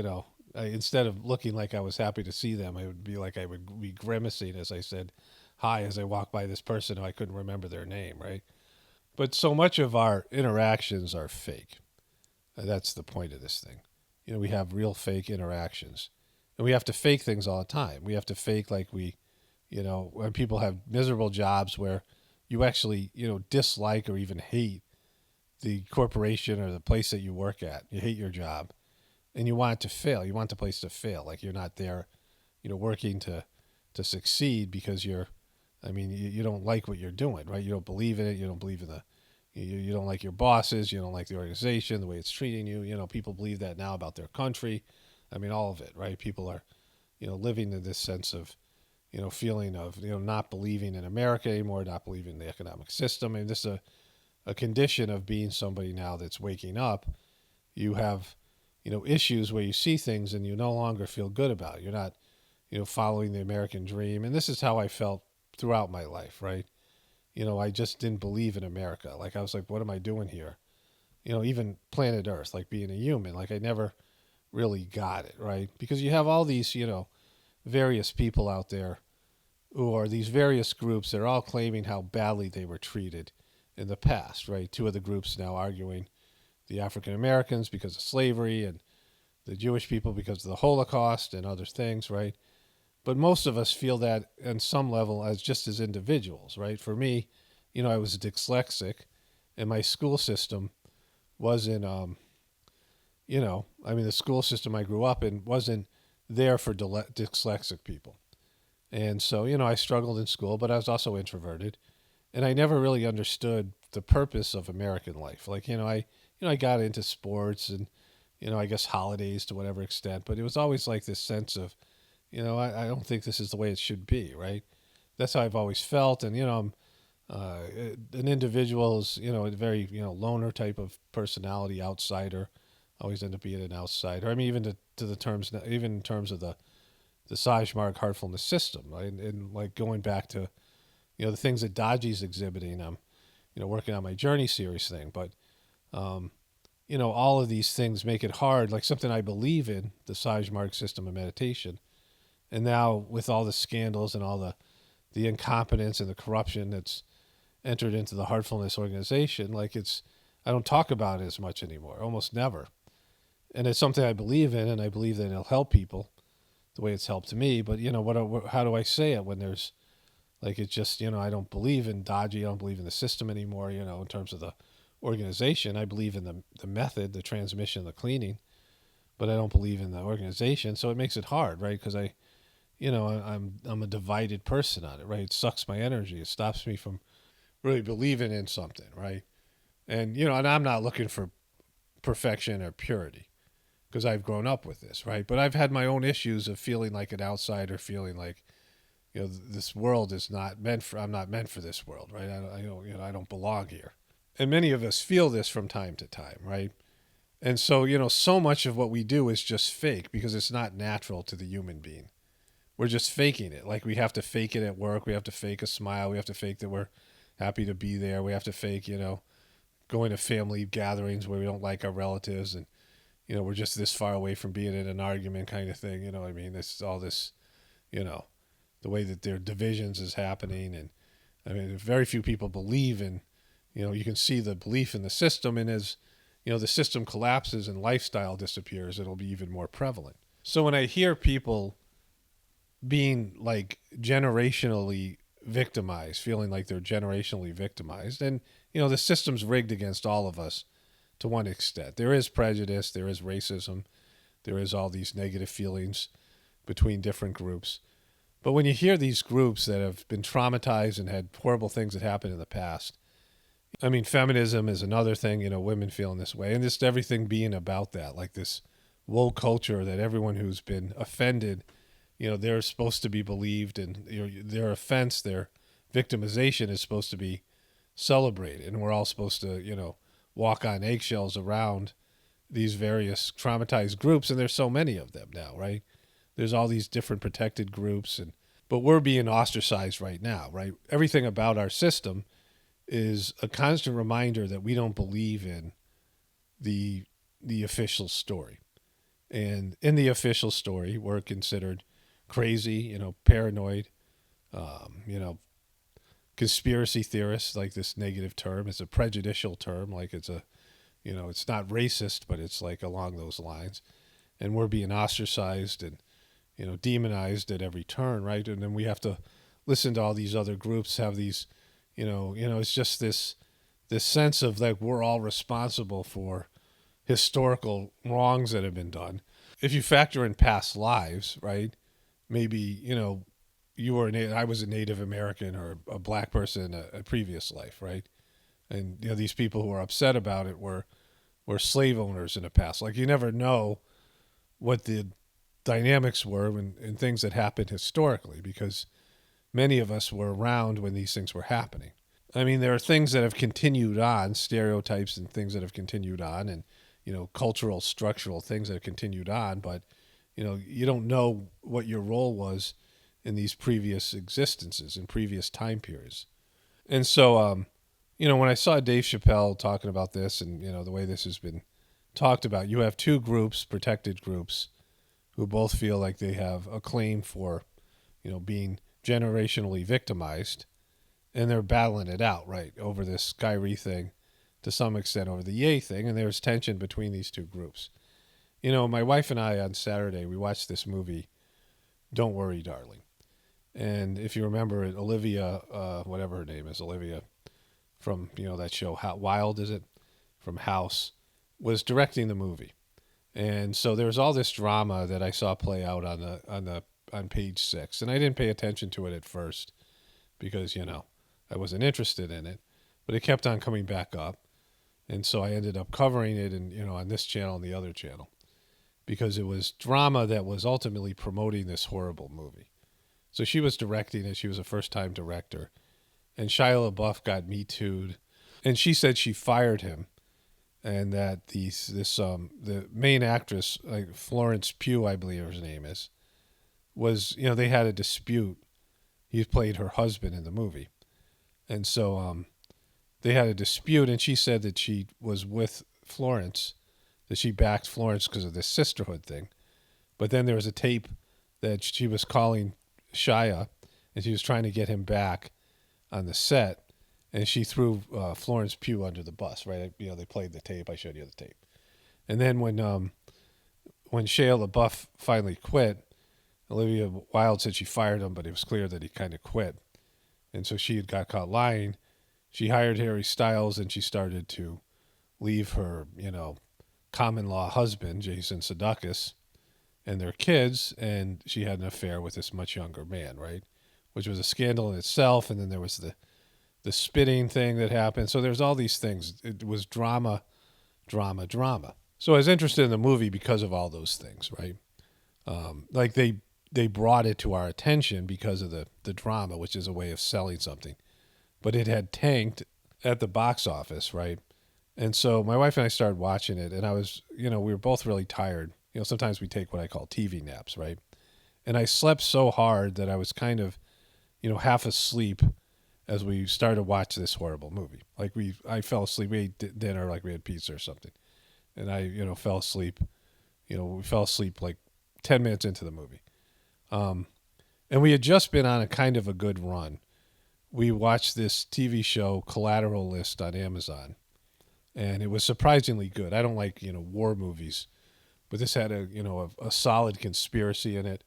instead of looking like I was happy to see them, it would be like I would be grimacing as I said hi as I walked by this person who I couldn't remember their name, right? But so much of our interactions are fake. That's the point of this thing. We have real fake interactions. And we have to fake things all the time. We have to fake like when people have miserable jobs where you actually, dislike or even hate the corporation or the place that you work at. You hate your job and you want it to fail. You want the place to fail. Like you're not there, working to succeed because you don't like what you're doing, right? You don't believe in it. You don't believe in you don't like your bosses. You don't like the organization, the way it's treating you. People believe that now about their country. I mean, all of it, right? People are, living in this sense of, feeling of, not believing in America anymore, not believing in the economic system. I mean, this is a condition of being somebody now that's waking up. You have, issues where you see things and you no longer feel good about it. You're not, following the American dream. And this is how I felt throughout my life, right? I just didn't believe in America. Like, I was like, what am I doing here? Even planet Earth, like being a human, like I never really got it, right? Because you have all these, various people out there who are these various groups that are all claiming how badly they were treated in the past, right? Two of the groups now arguing the African Americans because of slavery and the Jewish people because of the Holocaust and other things, right? But most of us feel that on some level as just as individuals, right? For me, I was dyslexic and my school system wasn't, the school system I grew up in wasn't there for dyslexic people. And so, I struggled in school, but I was also introverted. And I never really understood the purpose of American life. Like, I got into sports and, I guess holidays to whatever extent, but it was always like this sense of, I don't think this is the way it should be, right? That's how I've always felt. And, I'm an individual is, a very, loner type of personality, outsider. Always end up being an outsider. I mean, even to the terms, even in terms of the Sahaj Marg Heartfulness system, right? And like going back to, the things that Daji's exhibiting. I'm, working on my journey series thing, but, all of these things make it hard. Like something I believe in, the Sahaj Marg system of meditation. And now with all the scandals and all the incompetence and the corruption that's entered into the Heartfulness organization, like I don't talk about it as much anymore, almost never. And it's something I believe in, and I believe that it'll help people the way it's helped me. But, how do I say it when there's, like, it's just, I don't believe in Daji, I don't believe in the system anymore, in terms of the organization. I believe in the method, the transmission, the cleaning. but I don't believe in the organization. So it makes it hard, right? Because I'm a divided person on it, right? It sucks my energy. It stops me from really believing in something, right? And I'm not looking for perfection or purity because I've grown up with this, right? But I've had my own issues of feeling like an outsider, feeling like, this world is not meant for. I'm not meant for this world, right? I don't belong here. And many of us feel this from time to time, right? And so, so much of what we do is just fake because it's not natural to the human being. We're just faking it. Like we have to fake it at work. We have to fake a smile. We have to fake that we're happy to be there. We have to fake, going to family gatherings where we don't like our relatives and, we're just this far away from being in an argument kind of thing. You know what I mean? This all this, the way that their divisions is happening. And I mean, very few people believe in, you can see the belief in the system. And as, the system collapses and lifestyle disappears, it'll be even more prevalent. So when I hear people being like generationally victimized, feeling like they're generationally victimized, and, the system's rigged against all of us to one extent. There is prejudice, there is racism, there is all these negative feelings between different groups. But when you hear these groups that have been traumatized and had horrible things that happened in the past, I mean, feminism is another thing, women feeling this way, and just everything being about that, like this woke culture that everyone who's been offended, they're supposed to be believed, and their offense, their victimization is supposed to be celebrated, and we're all supposed to, walk on eggshells around these various traumatized groups, and there's so many of them now, right? There's all these different protected groups, but we're being ostracized right now, right? Everything about our system is a constant reminder that we don't believe in the official story. And in the official story, we're considered crazy, paranoid, conspiracy theorists, like this negative term. It's a prejudicial term, like it's it's not racist, but it's like along those lines. And we're being ostracized and, demonized at every turn, right? And then we have to listen to all these other groups have these, it's just this sense of like we're all responsible for historical wrongs that have been done. If you factor in past lives, right? Maybe, I was a Native American or a black person in a previous life, right? And, these people who are upset about it were slave owners in the past. Like you never know what the dynamics were and things that happened historically because many of us were around when these things were happening. I mean, there are things that have continued on, stereotypes and things that have continued on, and, cultural, structural things that have continued on, but, you don't know what your role was in these previous existences, in previous time periods. And so, when I saw Dave Chappelle talking about this and, the way this has been talked about, you have two groups, protected groups, who both feel like they have a claim for, being generationally victimized, and they're battling it out, right, over this Kyrie thing, to some extent over the Ye thing, and there's tension between these two groups. My wife and I on Saturday, we watched this movie, Don't Worry, Darling. And if you remember it, Olivia, whatever her name is, Olivia, from, that show, How Wild is it? From House, was directing the movie. And so there was all this drama that I saw play out on page 6. And I didn't pay attention to it at first because, I wasn't interested in it. But it kept on coming back up. And so I ended up covering it on this channel and the other channel because it was drama that was ultimately promoting this horrible movie. So she was directing it. She was a first-time director. And Shia LaBeouf got Me Too'd. And she said she fired him. And that the main actress, like Florence Pugh, I believe her name is, was, they had a dispute. He played her husband in the movie. And so they had a dispute, and she said that she was with Florence, that she backed Florence because of this sisterhood thing. But then there was a tape that she was calling Shia, and she was trying to get him back on the set. And she threw Florence Pugh under the bus, right? They played the tape. I showed you the tape. And then when Shia LaBeouf finally quit, Olivia Wilde said she fired him, but it was clear that he kind of quit. And so she had got caught lying. She hired Harry Styles, and she started to leave her, common law husband, Jason Sudeikis, and their kids, and she had an affair with this much younger man, right? Which was a scandal in itself. And then there was the spitting thing that happened. So there's all these things. It was drama, drama, drama. So I was interested in the movie because of all those things, right? Like they brought it to our attention because of the drama, which is a way of selling something. But it had tanked at the box office, right? And so my wife and I started watching it, and I was, we were both really tired. Sometimes we take what I call TV naps, right? And I slept so hard that I was kind of, half asleep as we started to watch this horrible movie. Like I fell asleep. We ate dinner like we had pizza or something, and I, fell asleep. We fell asleep like 10 minutes into the movie. And we had just been on a kind of a good run. We watched this TV show, Collateral List, on Amazon, and it was surprisingly good. I don't like, war movies, but this had a solid conspiracy in it,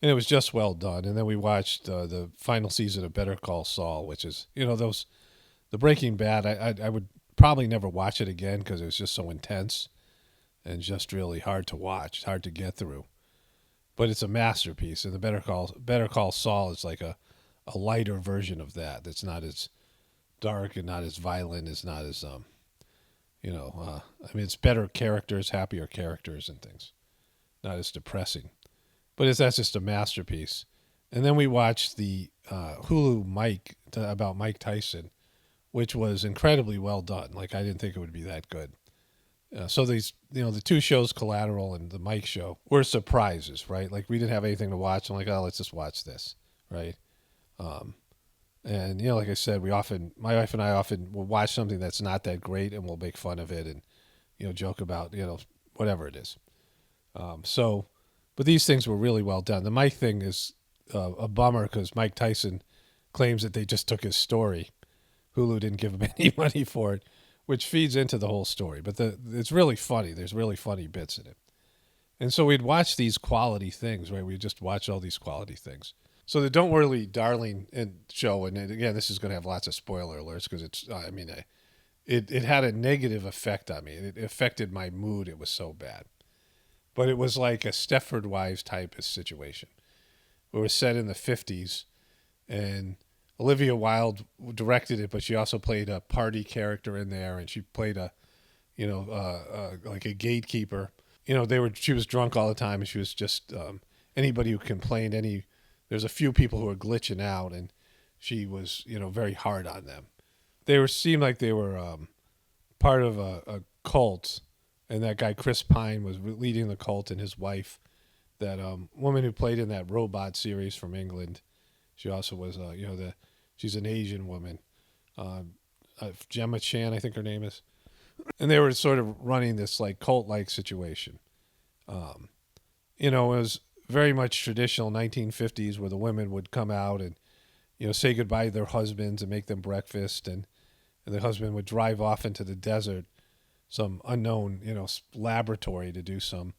and it was just well done. And then we watched the final season of Better Call Saul, which is, the Breaking Bad. I would probably never watch it again because it was just so intense and just really hard to watch, hard to get through. But it's a masterpiece, and the Better Call Saul is like a lighter version of that. That's not as dark and not as violent. It's not as it's better characters, happier characters, and things. Not as depressing, but that's just a masterpiece. And then we watched the Hulu about Mike Tyson, which was incredibly well done. Like I didn't think it would be that good. So these, the two shows, Collateral and the Mike show, were surprises, right? Like we didn't have anything to watch. I'm like, oh, let's just watch this, right? And like I said, my wife and I often will watch something that's not that great, and we'll make fun of it and, joke about, whatever it is. But these things were really well done. The Mike thing is a bummer because Mike Tyson claims that they just took his story. Hulu didn't give him any money for it, which feeds into the whole story. But it's really funny. There's really funny bits in it. And so we'd watch these quality things, right? We'd just watch all these quality things. So the Don't Worry Darling show, and again, this is going to have lots of spoiler alerts because it had a negative effect on me. It affected my mood. It was so bad. But it was like a Stepford Wives type of situation. It was set in the 50s, and Olivia Wilde directed it, but she also played a party character in there, and she played like a gatekeeper. She was drunk all the time, and she was just anybody who complained. There's a few people who were glitching out, and she was very hard on them. Seemed like they were part of a cult, and that guy Chris Pine was leading the cult, and his wife, that woman who played in that Robot series from England. She also was she's an Asian woman, Gemma Chan, I think her name is, and they were sort of running this like cult-like situation. It was very much traditional 1950s where the women would come out and say goodbye to their husbands and make them breakfast, and the husband would drive off into the desert, some unknown laboratory, to do some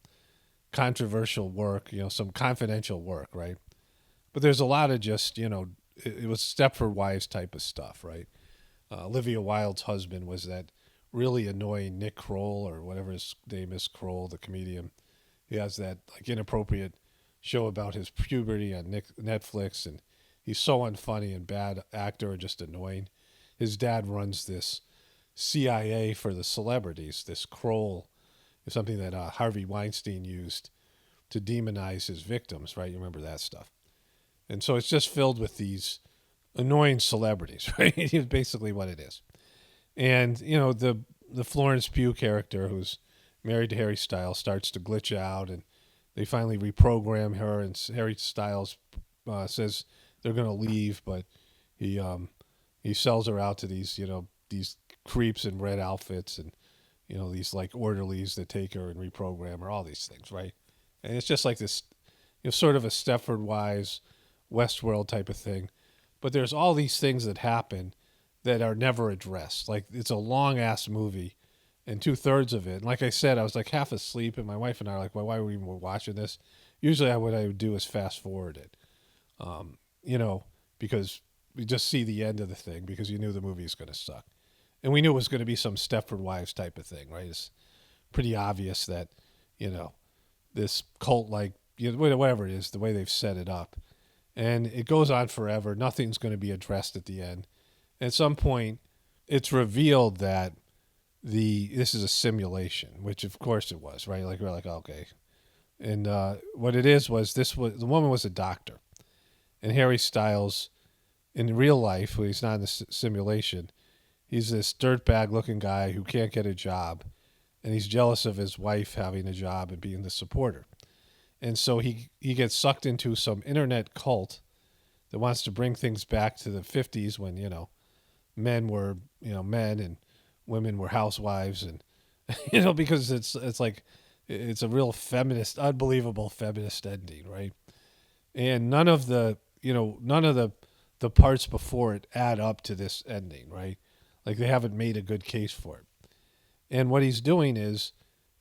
controversial work, some confidential work, right? But there's a lot of just it was Stepford Wives type of stuff, right? Olivia Wilde's husband was that really annoying Nick Kroll, or whatever his name is, Kroll, the comedian. He has that like inappropriate show about his puberty on Netflix, and he's so unfunny and bad actor and just annoying. His dad runs this CIA for the celebrities. This Kroll is something that Harvey Weinstein used to demonize his victims, right? You remember that stuff. And so it's just filled with these annoying celebrities, right? It's basically what it is. And, the Florence Pugh character, who's married to Harry Styles, starts to glitch out, and they finally reprogram her, and Harry Styles says they're going to leave, but he sells her out to these creeps in red outfits, and these like orderlies that take her and reprogram her, all these things, right? And it's just like this sort of a Stepford Wives, Westworld type of thing. But there's all these things that happen that are never addressed. Like, it's a long ass movie, and 2/3 of it, and like I said, I was like half asleep, and my wife and I are like, well, why are we even watching this? Usually what I would do is fast forward it, because we just see the end of the thing, because you knew the movie was going to suck. And we knew it was going to be some Stepford Wives type of thing, right? pretty obvious that, you know, this cult like, whatever it is, the way they've set it up. And it goes on forever. Nothing's going to be addressed at the end. At some point, it's revealed that this is a simulation, which of course it was, right? Like we're like, okay. And what it is was the woman was a doctor, and Harry Styles, in real life, when he's not in the simulation, he's this dirtbag looking guy who can't get a job, and he's jealous of his wife having a job and being the supporter. And so he gets sucked into some internet cult that wants to bring things back to the 50s when, men were, men and women were housewives. And, because it's like, it's a real feminist, unbelievable feminist ending, right? And none of the parts before it add up to this ending, right? Like they haven't made a good case for it. And what he's doing is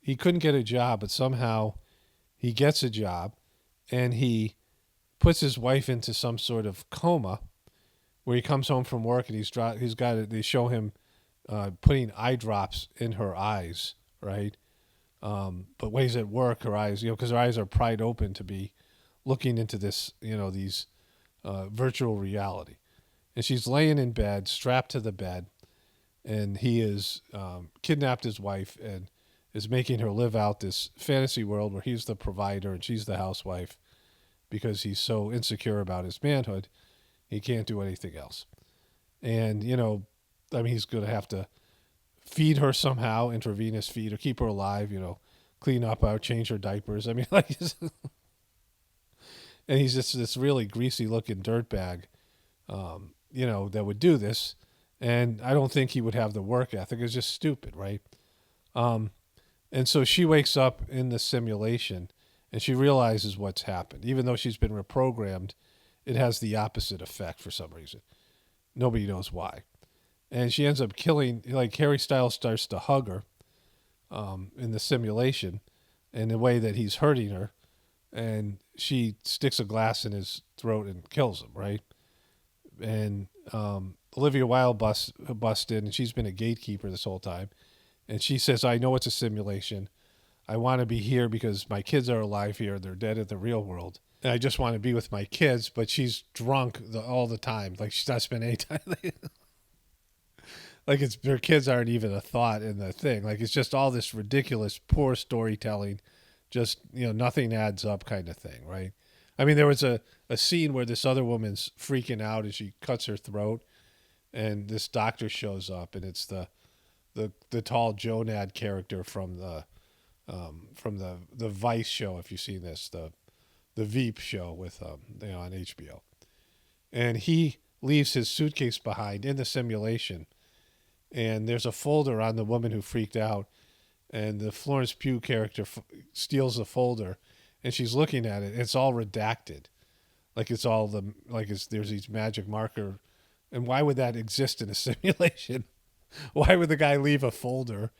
he couldn't get a job, but somehow he gets a job, and he puts his wife into some sort of coma where he comes home from work and they show him putting eye drops in her eyes, right? But when he's at work, her eyes, because her eyes are pried open to be looking into this, these virtual reality. And she's laying in bed, strapped to the bed, and he has kidnapped his wife and is making her live out this fantasy world where he's the provider and she's the housewife because he's so insecure about his manhood, he can't do anything else. And, he's going to have to feed her somehow, intravenous feed, or keep her alive, clean up out, change her diapers. And he's just this really greasy looking dirtbag, that would do this. And I don't think he would have the work ethic. It's just stupid, right? And so she wakes up in the simulation and she realizes what's happened. Even though she's been reprogrammed, it has the opposite effect for some reason. Nobody knows why. And she ends up killing, like Harry Styles starts to hug her in the simulation in the way that he's hurting her. And she sticks a glass in his throat and kills him, right? And Olivia Wilde busts in, and she's been a gatekeeper this whole time. And she says, I know it's a simulation. I want to be here because my kids are alive here. They're dead in the real world. And I just want to be with my kids. But she's drunk all the time. Like, she's not spending any time. Like, her kids aren't even a thought in the thing. Like, it's just all this ridiculous, poor storytelling. Just, nothing adds up kind of thing, right? I mean, there was a scene where this other woman's freaking out as she cuts her throat. And this doctor shows up. And it's the tall Jonad character from the Vice show, if you've seen this, the Veep show with on HBO, and he leaves his suitcase behind in the simulation, and there's a folder on the woman who freaked out, and the Florence Pugh character steals the folder, and she's looking at it. It's all redacted, there's these magic marker, and why would that exist in a simulation? Why would the guy leave a folder?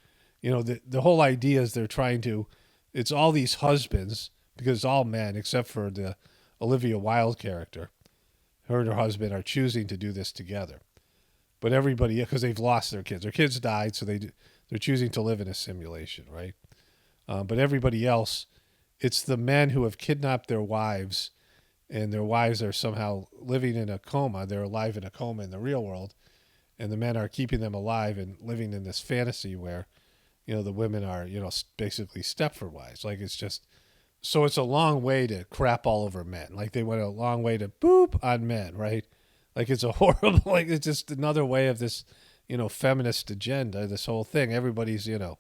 The whole idea is they're trying to, it's all these husbands, because it's all men except for the Olivia Wilde character. Her and her husband are choosing to do this together. But everybody, because they've lost their kids. Their kids died, so they're choosing to live in a simulation, right? But everybody else, it's the men who have kidnapped their wives, and their wives are somehow living in a coma. They're alive in a coma in the real world. And the men are keeping them alive and living in this fantasy where, the women are, basically Stepford wives. Like, it's just, so it's a long way to crap all over men. Like, they went a long way to boop on men, right? Like, it's a horrible, it's just another way of this, feminist agenda, this whole thing. Everybody's, a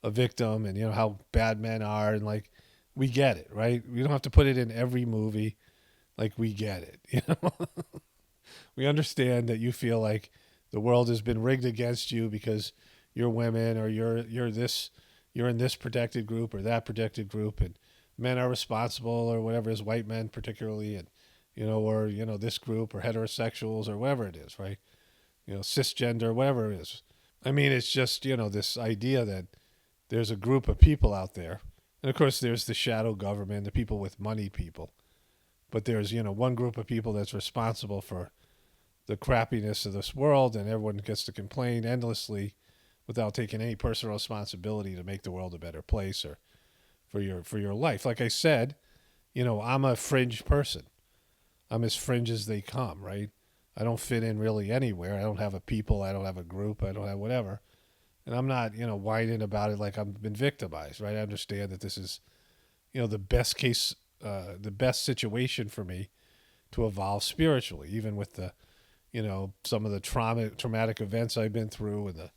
victim, and, how bad men are. And, we get it, right? We don't have to put it in every movie. We get it, We understand that you feel like the world has been rigged against you because you're women, or you're in this protected group or that protected group, and men are responsible, or whatever, as white men particularly, and or this group, or heterosexuals, or whatever it is, right? Cisgender, whatever it is. I mean, it's just this idea that there's a group of people out there, and of course there's the shadow government, the people with money people, but there's one group of people that's responsible for the crappiness of this world, and everyone gets to complain endlessly without taking any personal responsibility to make the world a better place or for your life. Like I said, I'm a fringe person. I'm as fringe as they come, right? I don't fit in really anywhere. I don't have a people. I don't have a group. I don't have whatever. And I'm not, whining about it like I've been victimized, right? I understand that this is, the best case, the best situation for me to evolve spiritually, even with the, some of the traumatic events I've been through and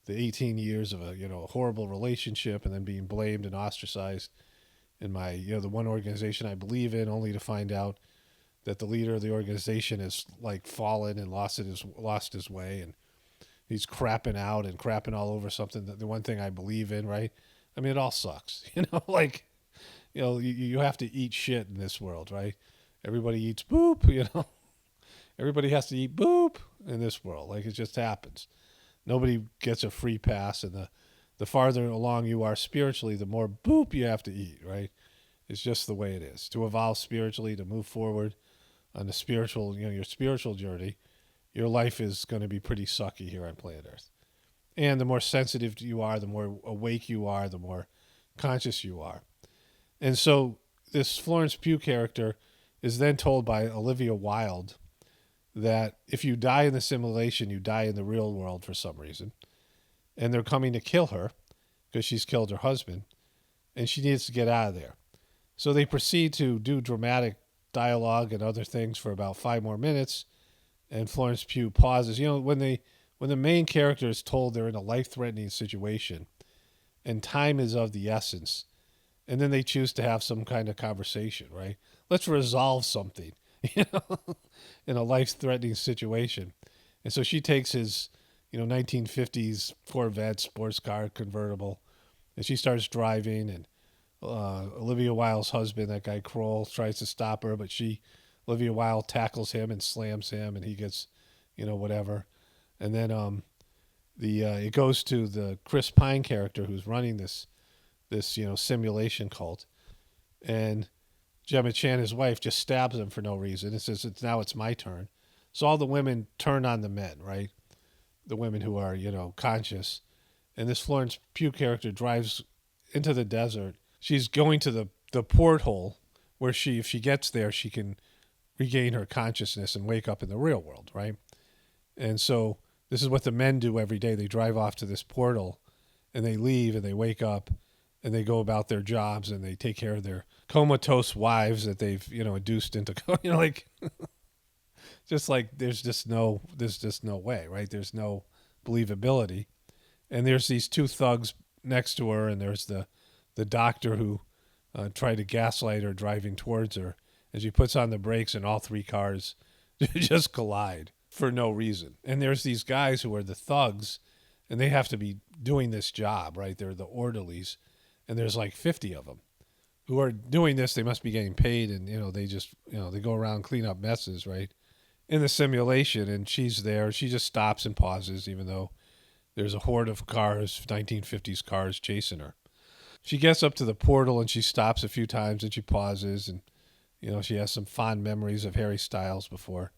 the 18 years of a, horrible relationship and then being blamed and ostracized in my, the one organization I believe in, only to find out that the leader of the organization has like fallen and lost his way, and he's crapping out and crapping all over something that the one thing I believe in, right? I mean, it all sucks, like, you have to eat shit in this world, right? Everybody eats boop, everybody has to eat boop in this world. Like, it just happens. Nobody gets a free pass, and the farther along you are spiritually, the more boop you have to eat, right? It's just the way it is. To evolve spiritually, to move forward on the spiritual, your spiritual journey, your life is going to be pretty sucky here on planet Earth. And the more sensitive you are, the more awake you are, the more conscious you are. And so this Florence Pugh character is then told by Olivia Wilde that if you die in the simulation, you die in the real world for some reason. And they're coming to kill her because she's killed her husband, and she needs to get out of there. So they proceed to do dramatic dialogue and other things for about 5 more minutes, and Florence Pugh pauses. When the main character is told they're in a life-threatening situation and time is of the essence, and then they choose to have some kind of conversation, right? Let's resolve something, in a life-threatening situation. And so she takes his, 1950s Corvette sports car convertible, and she starts driving, and Olivia Wilde's husband, that guy Kroll, tries to stop her, but Olivia Wilde tackles him and slams him, and he gets, whatever. And then it goes to the Chris Pine character who's running this simulation cult, and Gemma Chan, his wife, just stabs him for no reason. It says it's my turn. So all the women turn on the men, right? The women who are, conscious. And this Florence Pugh character drives into the desert. She's going to the porthole where if she gets there, she can regain her consciousness and wake up in the real world, right? And so this is what the men do every day. They drive off to this portal and they leave and they wake up and they go about their jobs and they take care of their comatose wives that they've, induced into, like, just like there's just no way, right? There's no believability. And there's these 2 thugs next to her, and there's the doctor who tried to gaslight her driving towards her, and she puts on the brakes and all 3 cars just collide for no reason. And there's these guys who are the thugs, and they have to be doing this job, right? They're the orderlies, and there's like 50 of them who are doing this. They must be getting paid, and they just they go around clean up messes, right, in the simulation. And she's there. She just stops and pauses, even though there's a horde of cars, 1950s cars, chasing her. She gets up to the portal and she stops a few times and she pauses, and she has some fond memories of Harry Styles before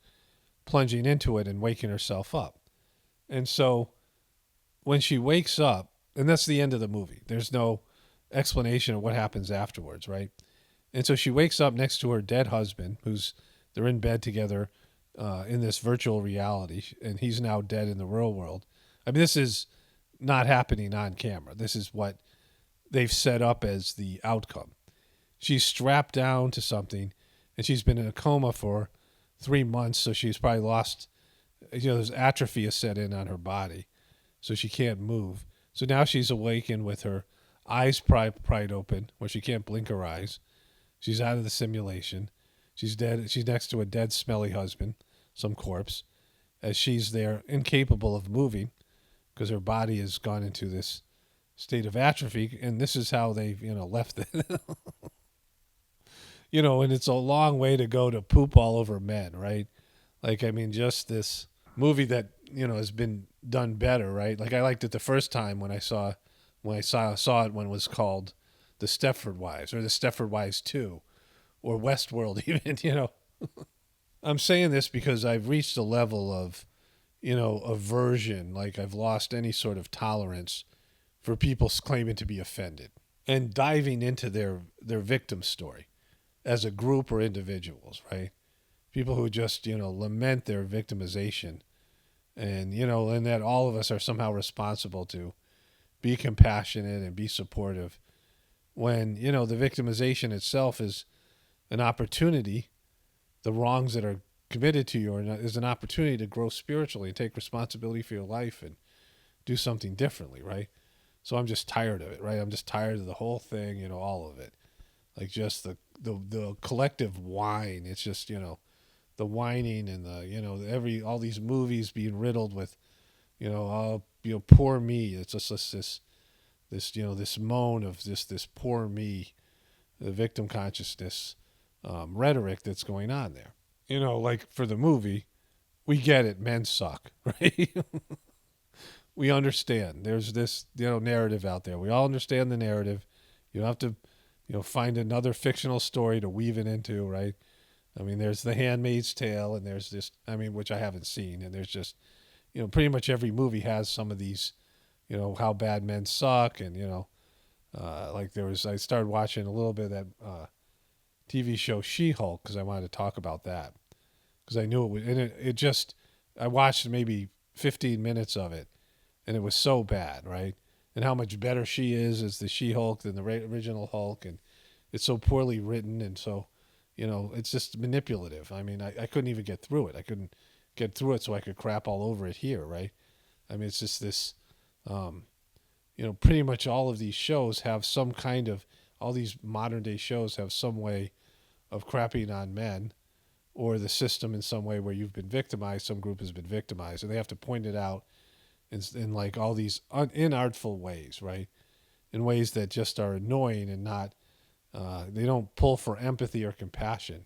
plunging into it and waking herself up. And so when she wakes up, and that's the end of the movie, there's no explanation of what happens afterwards, right? And so she wakes up next to her dead husband, they're in bed together in this virtual reality, and he's now dead in the real world. I mean, this is not happening on camera. This is what they've set up as the outcome. She's strapped down to something, and she's been in a coma for 3 months, so she's probably lost, there's atrophy is set in on her body, so she can't move. So now she's awakened with her eyes pried open, where she can't blink her eyes. She's out of the simulation. She's dead. She's next to a dead, smelly husband, some corpse, as she's there, incapable of moving, because her body has gone into this state of atrophy, and this is how they've, left it. And it's a long way to go to poop all over men, right? Like, I mean, just this movie that, has been done better, right? Like, I liked it the first time when I saw it when it was called The Stepford Wives, or The Stepford Wives 2, or Westworld even, I'm saying this because I've reached a level of, aversion, like I've lost any sort of tolerance for people claiming to be offended and diving into their victim story as a group or individuals, right? People who just, lament their victimization and that all of us are somehow responsible to be compassionate and be supportive when, the victimization itself is an opportunity. The wrongs that are committed to you is an opportunity to grow spiritually and take responsibility for your life and do something differently, right? So I'm just tired of it, right? I'm just tired of the whole thing, all of it. Like just the collective whine. It's just, the whining and all these movies being riddled with, poor me. It's just this moan of this poor me, the victim consciousness rhetoric that's going on there. Like for the movie, we get it. Men suck, right? We understand. There's this, narrative out there. We all understand the narrative. You don't have to, find another fictional story to weave it into, right? I mean, there's The Handmaid's Tale, and there's this, which I haven't seen, and there's just, pretty much every movie has some of these, how bad men suck, and, like I started watching a little bit of that TV show She-Hulk because I wanted to talk about that because I knew it would, and it just, I watched maybe 15 minutes of it, and it was so bad, right? And how much better she is as the She-Hulk than the original Hulk, and it's so poorly written, and so, it's just manipulative. I mean, I couldn't even get through it. I couldn't get through it so I could crap all over it here, right? I mean, it's just this, pretty much all of these shows have some kind of, all these modern day shows have some way of crapping on men or the system in some way where you've been victimized, some group has been victimized, and they have to point it out in like all these inartful ways, right? In ways that just are annoying and not, they don't pull for empathy or compassion.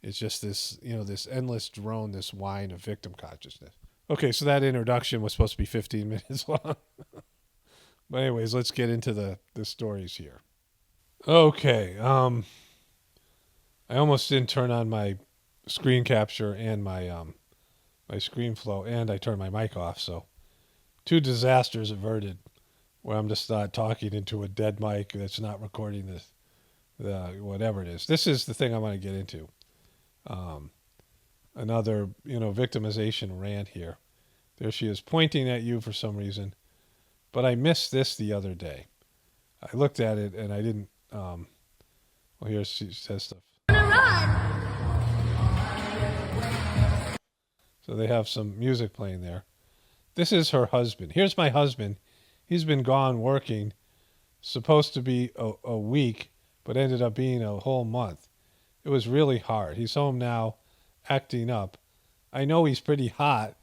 It's just this, this endless drone, this whine of victim consciousness. Okay, so that introduction was supposed to be 15 minutes long. But anyways, let's get into the stories here. Okay, I almost didn't turn on my screen capture and my screen flow, and I turned my mic off, so 2 disasters averted where I'm just not talking into a dead mic that's not recording the whatever it is. This is the thing I want to get into. Another, victimization rant here. There she is pointing at you for some reason. But I missed this the other day. I looked at it and I didn't, well, here she says stuff. So they have some music playing there. This is her husband. Here's my husband. He's been gone working, supposed to be a week, but ended up being a whole month. It was really hard. He's home now, acting up. I know he's pretty hot.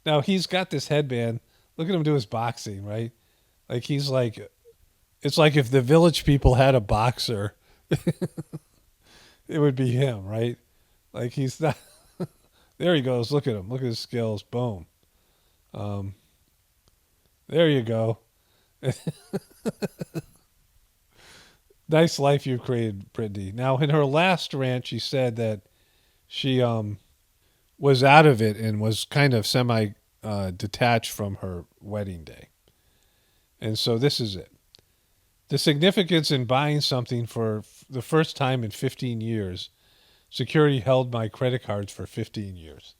Now, he's got this headband. Look at him do his boxing, right? Like, he's like, it's like if the Village People had a boxer, it would be him, right? Like, he's not. There he goes. Look at him. Look at his skills. Boom. There you go. Nice life you've created, Britney. Now, in her last rant, she said that she was out of it and was kind of detached from her wedding day. And so this is it. The significance in buying something for the first time in 15 years. Security held my credit cards for 15 years.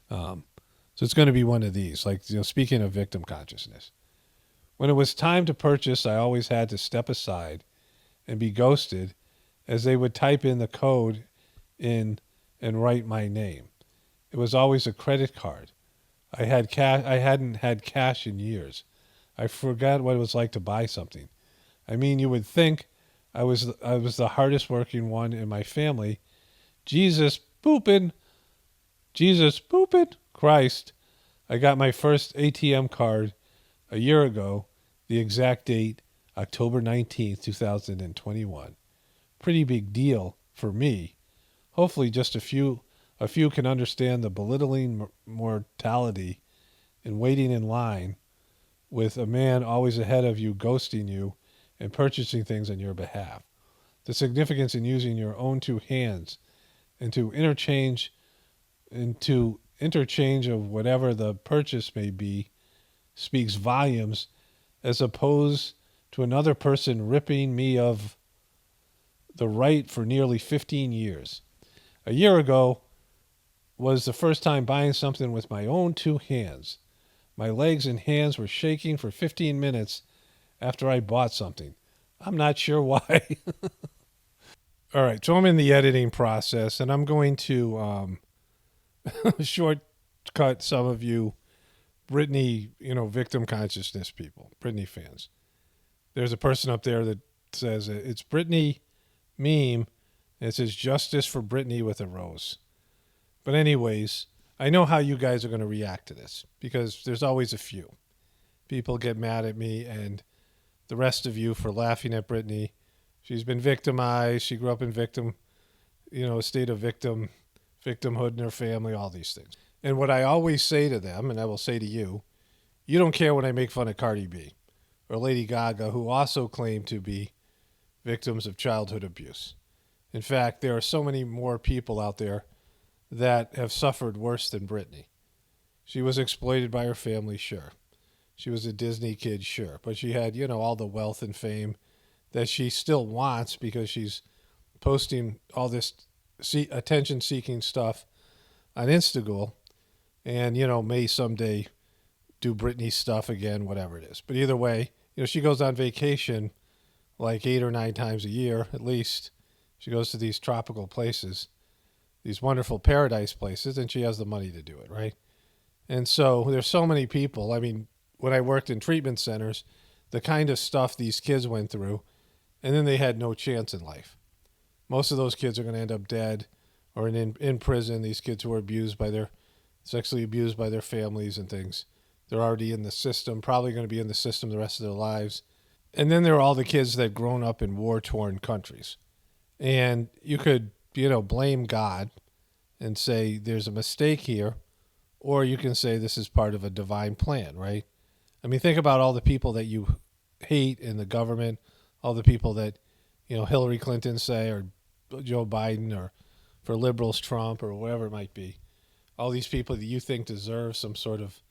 So it's going to be one of these. Like, speaking of victim consciousness. When it was time to purchase, I always had to step aside and be ghosted as they would type in the code in and write my name. It was always a credit card. I hadn't had cash in years. I forgot what it was like to buy something. I mean, you would think I was the hardest working one in my family. Jesus pooping, Christ. I got my first ATM card a year ago, the exact date, October 19th, 2021. Pretty big deal for me. Hopefully just a few can understand the belittling mortality in waiting in line with a man always ahead of you ghosting you and purchasing things on your behalf. The significance in using your own 2 hands and to interchange of whatever the purchase may be speaks volumes, as opposed to another person ripping me of the right for nearly 15 years. A year ago was the first time buying something with my own two hands. My legs and hands were shaking for 15 minutes after I bought something. I'm not sure why. All right, so I'm in the editing process, and I'm going to shortcut some of you Britney, victim consciousness people, Britney fans. There's a person up there that says it's Britney meme. And it says justice for Britney with a rose. But anyways, I know how you guys are going to react to this because there's always a few. People get mad at me and the rest of you for laughing at Britney. She's been victimized. She grew up in a state of victimhood in her family, all these things. And what I always say to them, and I will say to you, you don't care when I make fun of Cardi B or Lady Gaga, who also claim to be victims of childhood abuse. In fact, there are so many more people out there that have suffered worse than Britney. She was exploited by her family, sure. She was a Disney kid, sure. But she had, all the wealth and fame that she still wants because she's posting all this attention-seeking stuff on Instagram and, may someday do Britney stuff again, whatever it is. But either way, she goes on vacation like 8 or 9 times a year, at least. She goes to these tropical places, these wonderful paradise places, and she has the money to do it, right? And so there's so many people. I mean, when I worked in treatment centers, the kind of stuff these kids went through, and then they had no chance in life. Most of those kids are going to end up dead or in prison. These kids who were sexually abused by their families and things. They're already in the system, probably going to be in the system the rest of their lives. And then there are all the kids that grown up in war-torn countries. And you could, blame God and say there's a mistake here, or you can say this is part of a divine plan, right? I mean, think about all the people that you hate in the government, all the people that, Hillary Clinton say, or Joe Biden, or for liberals, Trump, or whatever it might be. All these people that you think deserve some sort of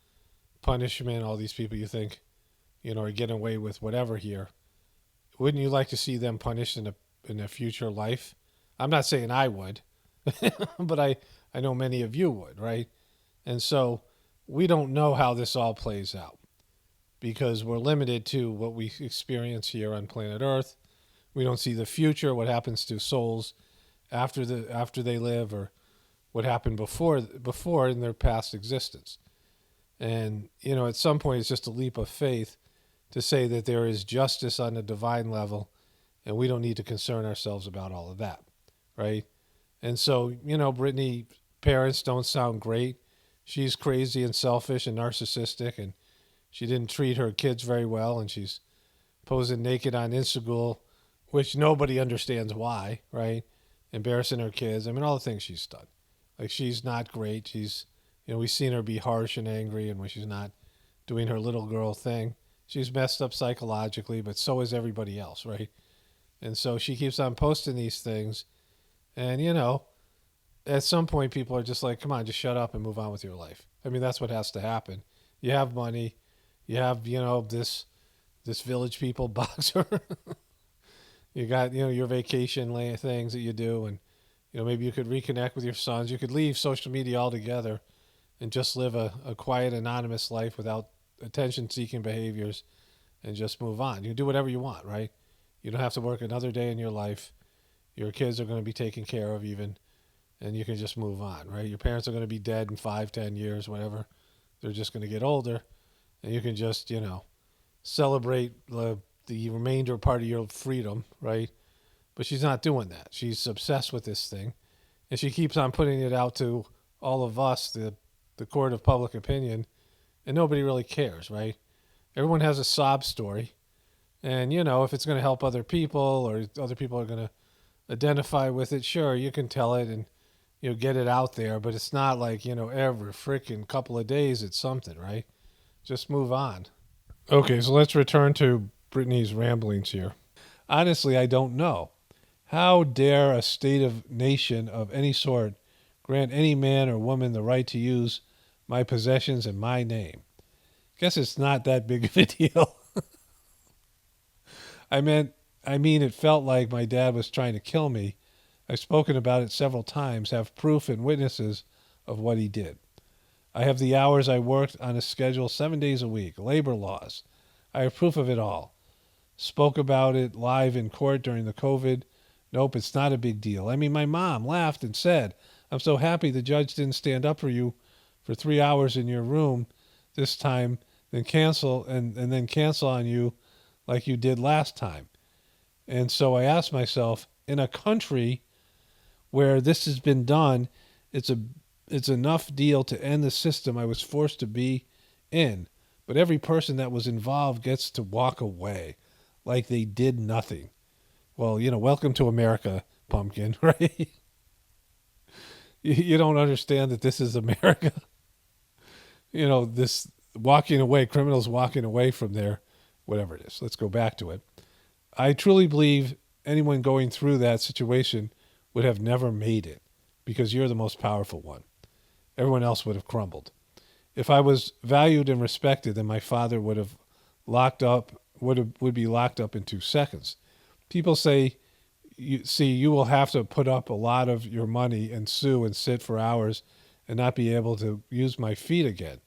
punishment, all these people you think, are getting away with whatever here. Wouldn't you like to see them punished in a future life? I'm not saying I would, but I know many of you would, right? And so we don't know how this all plays out because we're limited to what we experience here on planet Earth. We don't see the future, what happens to souls after they live, or what happened before in their past existence. And, at some point it's just a leap of faith to say that there is justice on a divine level and we don't need to concern ourselves about all of that, right? And so, Britney parents don't sound great. She's crazy and selfish and narcissistic, and she didn't treat her kids very well, and she's posing naked on Instagram, which nobody understands why, right? Embarrassing her kids. I mean, all the things she's done. Like, she's not great. She's, we've seen her be harsh and angry, and when she's not doing her little girl thing, she's messed up psychologically, but so is everybody else, right? And so she keeps on posting these things, and, at some point people are just like, come on, just shut up and move on with your life. I mean, that's what has to happen. You have money. You have, this Village People boxer. You got, your vacation things that you do, and, maybe you could reconnect with your sons. You could leave social media altogether and just live a quiet, anonymous life without attention-seeking behaviors and just move on. You can do whatever you want, right? You don't have to work another day in your life. Your kids are going to be taken care of even, and you can just move on, right? Your parents are going to be dead in 5, 10 years, whatever. They're just going to get older, and you can just, celebrate the remainder part of your freedom, right? But she's not doing that. She's obsessed with this thing, and she keeps on putting it out to all of us, the court of public opinion, and nobody really cares, right? Everyone has a sob story, and, if it's going to help other people or other people are going to identify with it, sure, you can tell it and, get it out there, but it's not like, every freaking couple of days it's something, right? Just move on. Okay, so let's return to Britney's ramblings here. Honestly, I don't know. How dare a state of nation of any sort grant any man or woman the right to use my possessions in my name. Guess it's not that big of a deal. I mean, it felt like my dad was trying to kill me. I've spoken about it several times, have proof and witnesses of what he did. I have the hours I worked on a schedule 7 days a week, labor laws. I have proof of it all. Spoke about it live in court during the COVID. Nope, it's not a big deal. I mean, my mom laughed and said, I'm so happy the judge didn't stand up for you for 3 hours in your room this time, then cancel and then cancel on you like you did last time. And so I asked myself, in a country where this has been done, it's enough deal to end the system I was forced to be in. But every person that was involved gets to walk away like they did nothing. Well, welcome to America, pumpkin, right? You don't understand that this is America. This walking away, criminals walking away from their, whatever it is. Let's go back to it. I truly believe anyone going through that situation would have never made it because you're the most powerful one. Everyone else would have crumbled. If I was valued and respected, then my father would be locked up in 2 seconds. People say, you will have to put up a lot of your money and sue and sit for hours and not be able to use my feet again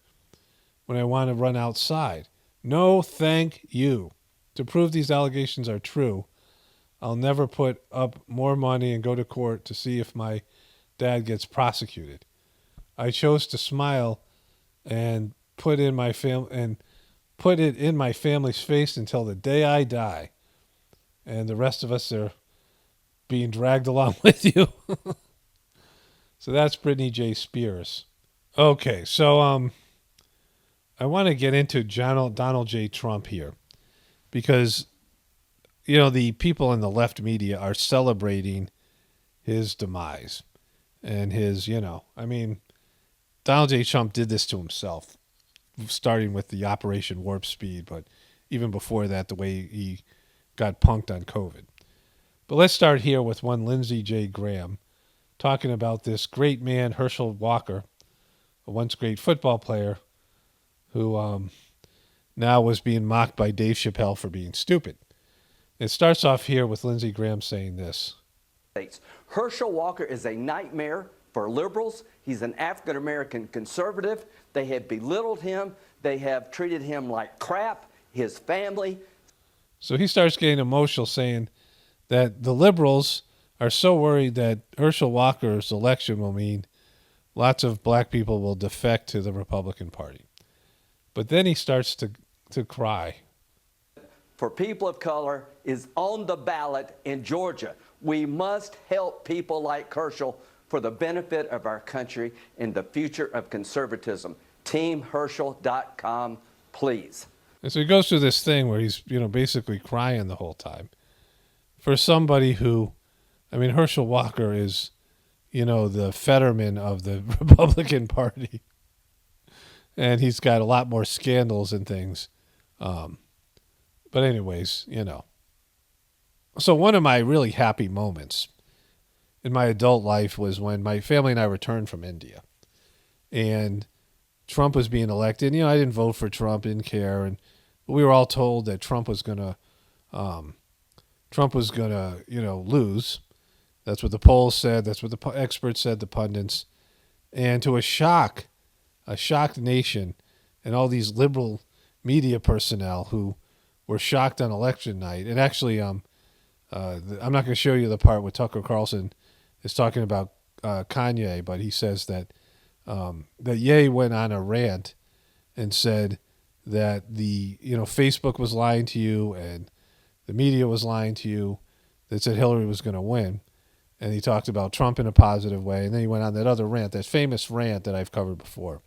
when I want to run outside. No, thank you. To prove these allegations are true, I'll never put up more money and go to court to see if my dad gets prosecuted. I chose to smile and put it in my family's face until the day I die. And the rest of us are being dragged along with you. So that's Britney J. Spears. Okay, so I want to get into Donald J. Trump here because, the people in the left media are celebrating his demise and his, Donald J. Trump did this to himself, starting with the Operation Warp Speed, but even before that, the way he got punked on COVID. But let's start here with one Lindsey J. Graham talking about this great man, Herschel Walker, a once great football player who now was being mocked by Dave Chappelle for being stupid. It starts off here with Lindsey Graham saying this. Herschel Walker is a nightmare for liberals. He's an African-American conservative. They have belittled him. They have treated him like crap, his family. So he starts getting emotional saying that the liberals are so worried that Herschel Walker's election will mean lots of black people will defect to the Republican Party. But then he starts to cry. For people of color is on the ballot in Georgia. We must help people like Herschel for the benefit of our country and the future of conservatism. TeamHerschel.com, please. And so he goes through this thing where he's, basically crying the whole time. For somebody who, Herschel Walker is, the Fetterman of the Republican Party. And he's got a lot more scandals and things. But anyways, So one of my really happy moments in my adult life was when my family and I returned from India. And Trump was being elected. I didn't vote for Trump, didn't care. But we were all told that Trump was gonna lose. That's what the polls said. That's what the experts said, the pundits. And to a shocked nation and all these liberal media personnel who were shocked on election night. And actually, I'm not going to show you the part where Tucker Carlson is talking about Kanye, but he says that Ye went on a rant and said that Facebook was lying to you and the media was lying to you that said Hillary was going to win. And he talked about Trump in a positive way. And then he went on that other rant, that famous rant that I've covered before.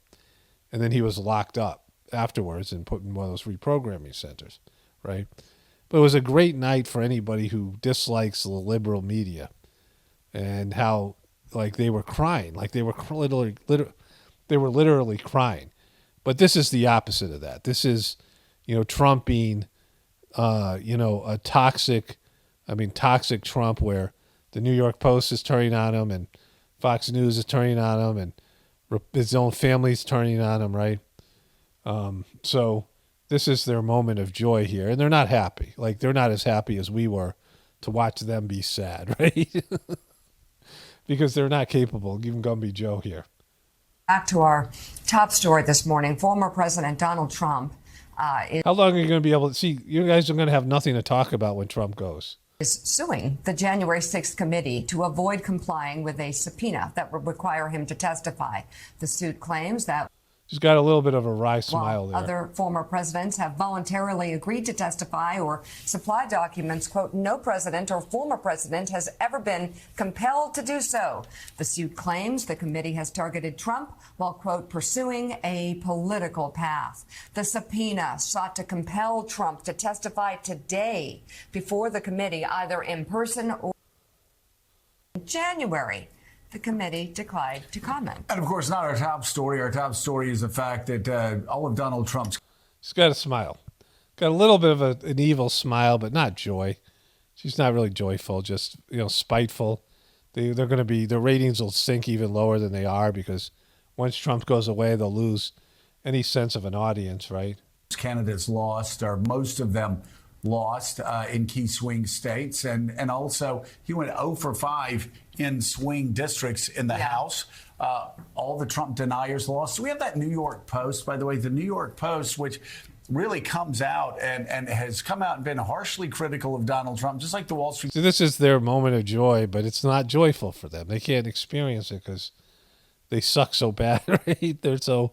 And then he was locked up afterwards and put in one of those reprogramming centers, right? But it was a great night for anybody who dislikes the liberal media and how, they were crying. They were literally crying. But this is the opposite of that. This is, Trump being, a toxic Trump where the New York Post is turning on him and Fox News is turning on him, and his own family's turning on him, right? So this is their moment of joy here, and they're not happy. Like, they're not as happy as we were to watch them be sad, right? Because they're not capable. Even Gumby Joe here. Back to our top story this morning. Former President Donald Trump How long are you going to be able to see? You guys are going to have nothing to talk about when Trump goes. Is suing the January 6th committee to avoid complying with a subpoena that would require him to testify. The suit claims that She's got a little bit of a wry smile there. Other former presidents have voluntarily agreed to testify or supply documents, quote, no president or former president has ever been compelled to do so. The suit claims the committee has targeted Trump while, quote, pursuing a political path. The subpoena sought to compel Trump to testify today before the committee, either in person or in January. The committee declined to comment. And, of course, not our top story. Our top story is the fact that all of Donald Trump's... She's got a smile. Got a little bit of an evil smile, but not joy. She's not really joyful, just, spiteful. They're going to be... Their ratings will sink even lower than they are because once Trump goes away, they'll lose any sense of an audience, right? Candidates lost, or most of them lost in key swing states. And also, he went 0 for 5 in swing districts in the House. All the Trump deniers lost. So we have that New York Post, by the way, the New York Post, which really comes out and has come out and been harshly critical of Donald Trump, just like the Wall Street. So this is their moment of joy, but it's not joyful for them. They can't experience it because they suck so bad, right? They're so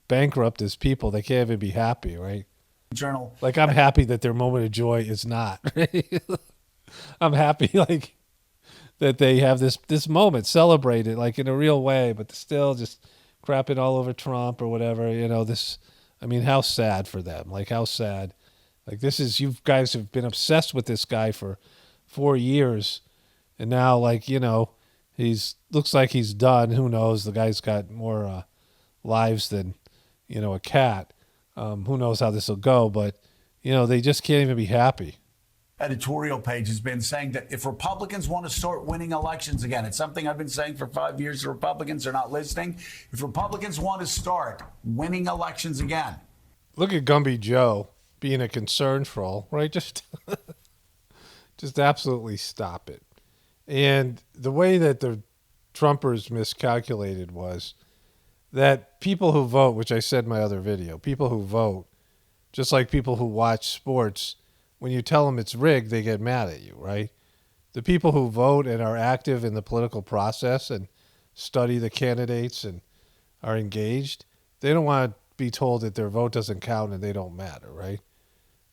bankrupt as people. They can't even be happy, right? Journal. Like, I'm happy that their moment of joy is not, right? I'm happy, like, that they have this moment, celebrate it, like, in a real way, but still just crapping all over Trump or whatever, how sad for them. Like, how sad. Like, you guys have been obsessed with this guy for 4 years, and now, like, looks like he's done. Who knows? The guy's got more lives than, a cat. Who knows how this will go, but, they just can't even be happy. Editorial page has been saying that if Republicans want to start winning elections again, it's something I've been saying for 5 years. The Republicans are not listening. If Republicans want to start winning elections again. Look at Gumby Joe being a concern troll, right? Just absolutely stop it. And the way that the Trumpers miscalculated was that people who vote, which I said in my other video, people who vote, just like people who watch sports, when you tell them it's rigged, they get mad at you, right? The people who vote and are active in the political process and study the candidates and are engaged, they don't want to be told that their vote doesn't count and they don't matter, right?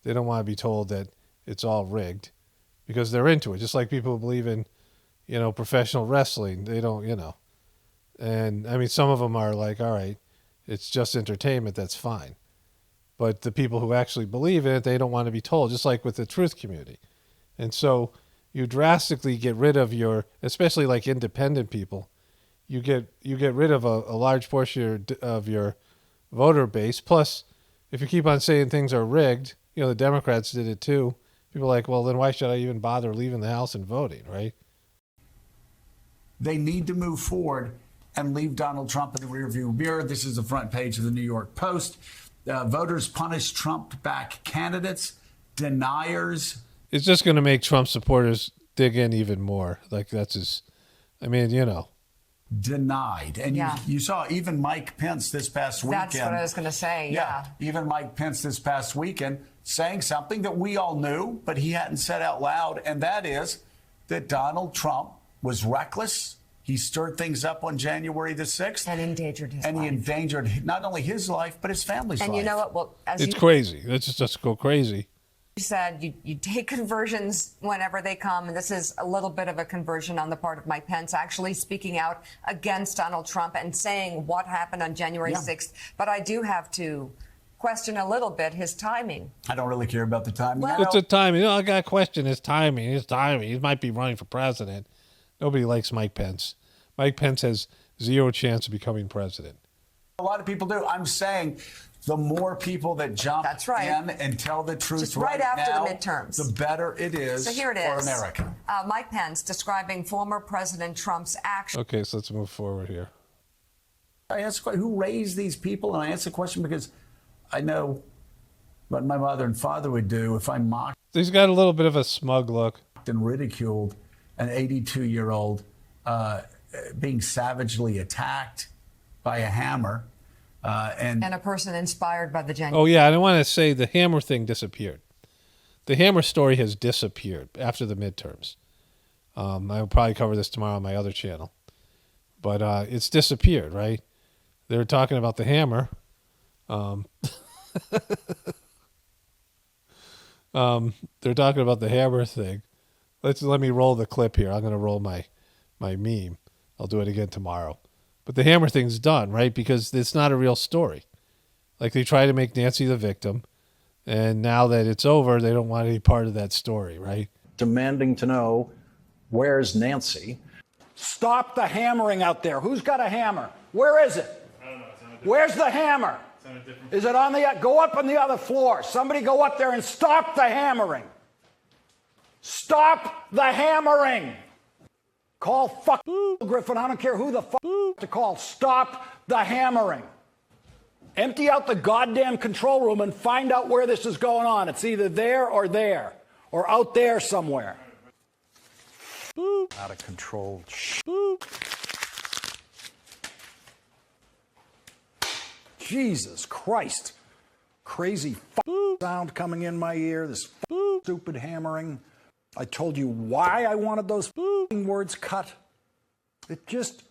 They don't want to be told that it's all rigged because they're into it. Just like people who believe in, professional wrestling, they don't, And, some of them are like, all right, it's just entertainment, that's fine. But the people who actually believe in it, they don't want to be told, just like with the truth community. And so you drastically get rid of especially like independent people, you get rid of a large portion of your voter base. Plus, if you keep on saying things are rigged, the Democrats did it too. People are like, well, then why should I even bother leaving the house and voting, right? They need to move forward and leave Donald Trump in the rearview mirror. This is the front page of the New York Post. Voters punish Trump-backed candidates, deniers. It's just going to make Trump supporters dig in even more. Like, that's Denied. And you saw even Mike Pence this past weekend. That's what I was going to say, yeah. Even Mike Pence this past weekend saying something that we all knew, but he hadn't said out loud, and that is that Donald Trump was reckless. He stirred things up on January the 6th. And endangered his life. And he endangered not only his life, but his family's life. And you know what? Well, it's crazy. Let's just go crazy. You said you take conversions whenever they come, and this is a little bit of a conversion on the part of Mike Pence, actually speaking out against Donald Trump and saying what happened on January 6th. But I do have to question a little bit his timing. I don't really care about the timing. Well, it's a timing. I got to question his timing. His timing. He might be running for president. Nobody likes Mike Pence. Mike Pence has zero chance of becoming president. A lot of people do. I'm saying the more people that jump That's right. in and tell the truth Just right after now, the midterms. the better it is So here it for is. America. Mike Pence describing former President Trump's actions. Okay, so let's move forward here. I asked who raised these people, and I asked the question because I know what my mother and father would do if I mocked He's got a little bit of a smug look. and ridiculed an 82-year-old being savagely attacked by a hammer. And And a person inspired by the genuine. Oh, yeah, and I want to say the hammer thing disappeared. The hammer story has disappeared after the midterms. I will probably cover this tomorrow on my other channel. But it's disappeared, right? They were talking about the hammer. They're talking about the hammer thing. Let me roll the clip here. I'm going to roll my meme. I'll do it again tomorrow. But the hammer thing's done, right? Because it's not a real story. Like they try to make Nancy the victim, and now that it's over, they don't want any part of that story, right? Demanding to know, where's Nancy? Stop the hammering out there. Who's got a hammer? Where is it? I don't know. Where's the hammer? Is it on the, go up on the other floor. Somebody go up there and stop the hammering. Stop the hammering. Call fuck Griffin. I don't care who the fuck to call. Stop the hammering. Empty out the goddamn control room and find out where this is going on. It's either there or out there somewhere. Out of control. Jesus Christ. Crazy sound coming in my ear. This stupid hammering. I told you why I wanted those words cut. It just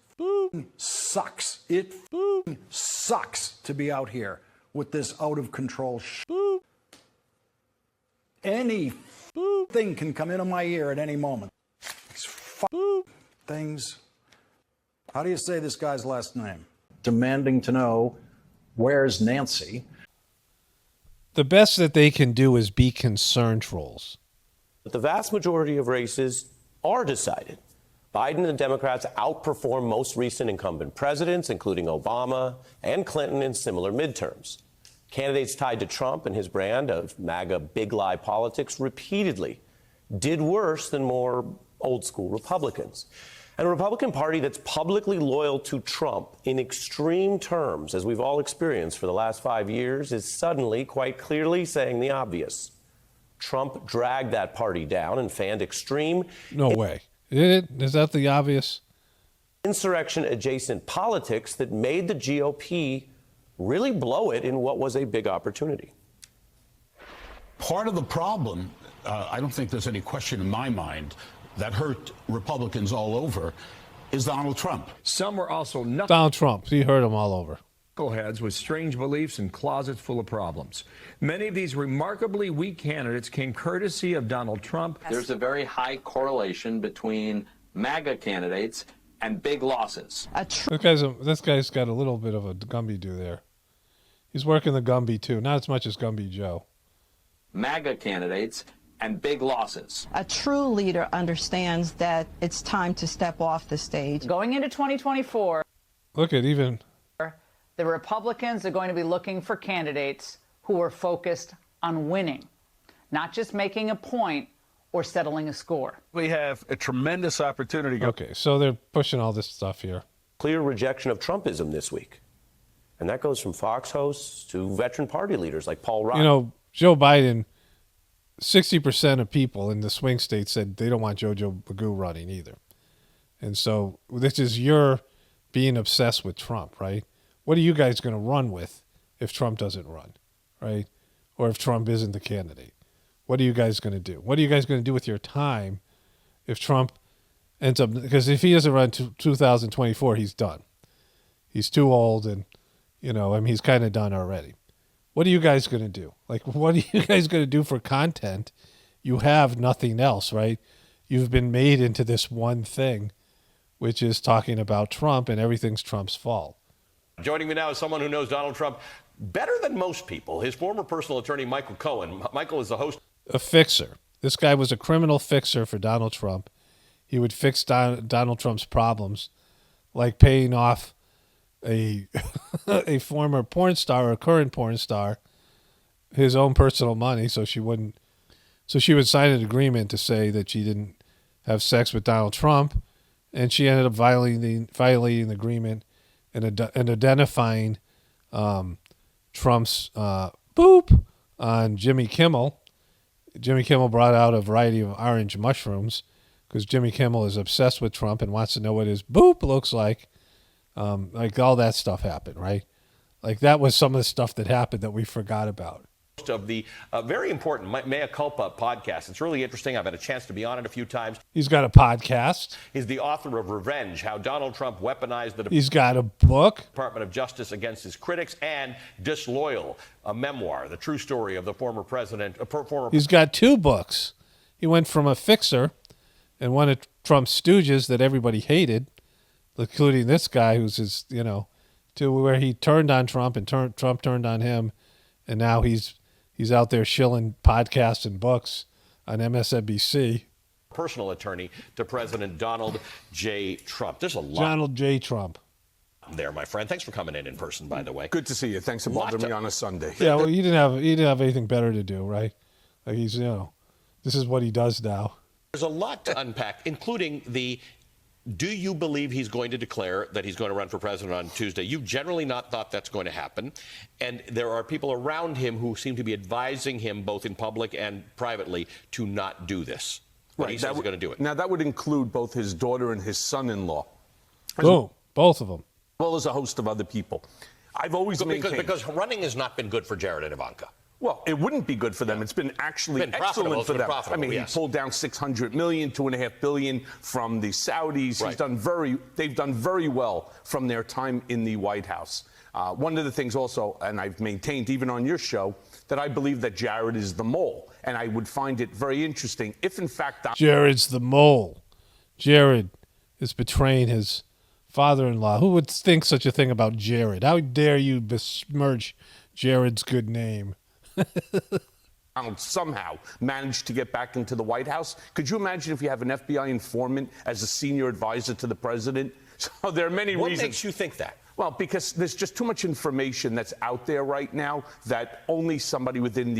sucks. It sucks to be out here with this out of control Any thing can come into my ear at any moment. These things. How do you say this guy's last name? Demanding to know, where's Nancy? The best that they can do is be concern trolls. But the vast majority of races are decided. Biden and the Democrats outperform most recent incumbent presidents, including Obama and Clinton, in similar midterms. Candidates tied to Trump and his brand of MAGA big lie politics repeatedly did worse than more old school Republicans. And a Republican Party that's publicly loyal to Trump in extreme terms, as we've all experienced for the last 5 years, is suddenly quite clearly saying the obvious. Trump dragged that party down and fanned extreme. No way. Did it? Is that the obvious? Insurrection adjacent politics that made the GOP really blow it in what was a big opportunity. Part of the problem, I don't think there's any question in my mind, that hurt Republicans all over, is Donald Trump. Some were also Donald Trump. He hurt them all over. knuckleheads with strange beliefs and closets full of problems. Many of these remarkably weak candidates came courtesy of Donald Trump. There's a very high correlation between MAGA candidates and big losses. This guy's got a little bit of a Gumby do there. He's working the Gumby too, not as much as Gumby Joe. MAGA candidates and big losses. A true leader understands that it's time to step off the stage. Going into 2024, look at even the Republicans are going to be looking for candidates who are focused on winning, not just making a point or settling a score. We have a tremendous opportunity. Okay, so they're pushing all this stuff here. Clear rejection of Trumpism this week. And that goes from Fox hosts to veteran party leaders like Paul Ryan. You know, Joe Biden, 60% of people in the swing states said they don't want Jojo Magoo running either. And so this is your being obsessed with Trump, right? What are you guys going to run with if Trump doesn't run, right? Or if Trump isn't the candidate? What are you guys going to do? What are you guys going to do with your time if Trump ends up, because if he doesn't run to 2024, he's done. He's too old and, you know, I mean, he's kind of done already. What are you guys going to do? Like, what are you guys going to do for content? You have nothing else, right? You've been made into this one thing, which is talking about Trump, and everything's Trump's fault. Joining me now is someone who knows Donald Trump better than most people, his former personal attorney, Michael Cohen. Michael is the host. A fixer. This guy was a criminal fixer for Donald Trump. He would fix Donald Trump's problems, like paying off a a former porn star or current porn star his own personal money, so she would sign an agreement to say that she didn't have sex with Donald Trump, and she ended up violating the agreement and identifying Trump's boop on Jimmy Kimmel. Jimmy Kimmel brought out a variety of orange mushrooms because Jimmy Kimmel is obsessed with Trump and wants to know what his boop looks like. Like all that stuff happened, right? Like that was some of the stuff that happened that we forgot about. Of the very important Mea Culpa podcast. It's really interesting. I've had a chance to be on it a few times. He's got a podcast. He's the author of Revenge, How Donald Trump Weaponized the He's got a book. Department of Justice Against His Critics, and Disloyal, a memoir, the true story of the former president. He's got 2 books. He went from a fixer and one of Trump's stooges that everybody hated, including this guy who's his, to where he turned on Trump and Trump turned on him, and now he's out there shilling podcasts and books on MSNBC. Personal attorney to President Donald J. Trump. There's a lot. Donald J. Trump. There, my friend. Thanks for coming in person, by the way. Good to see you. Thanks for bothering me on a Sunday. Yeah, well, he didn't have anything better to do, right? Like he's, this is what he does now. There's a lot to unpack, including do you believe he's going to declare that he's going to run for president on Tuesday? You've generally not thought that's going to happen. And there are people around him who seem to be advising him, both in public and privately, to not do this. But he says he's going to do it. Now, that would include both his daughter and his son-in-law. Boom. Both of them. As well as a host of other people. I've always maintained... Because running has not been good for Jared and Ivanka. Well, it wouldn't be good for them. It's been actually excellent for them. I mean, yes. He pulled down $600 million, $2.5 billion from the Saudis. Right. They've done very well from their time in the White House. One of the things also, and I've maintained even on your show, that I believe that Jared is the mole. And I would find it very interesting if, in fact... Jared's the mole. Jared is betraying his father-in-law. Who would think such a thing about Jared? How dare you besmirch Jared's good name? Donald somehow managed to get back into the White House. Could you imagine if you have an FBI informant as a senior advisor to the president? So there are many reasons. What makes you think that? Well, because there's just too much information that's out there right now that only somebody within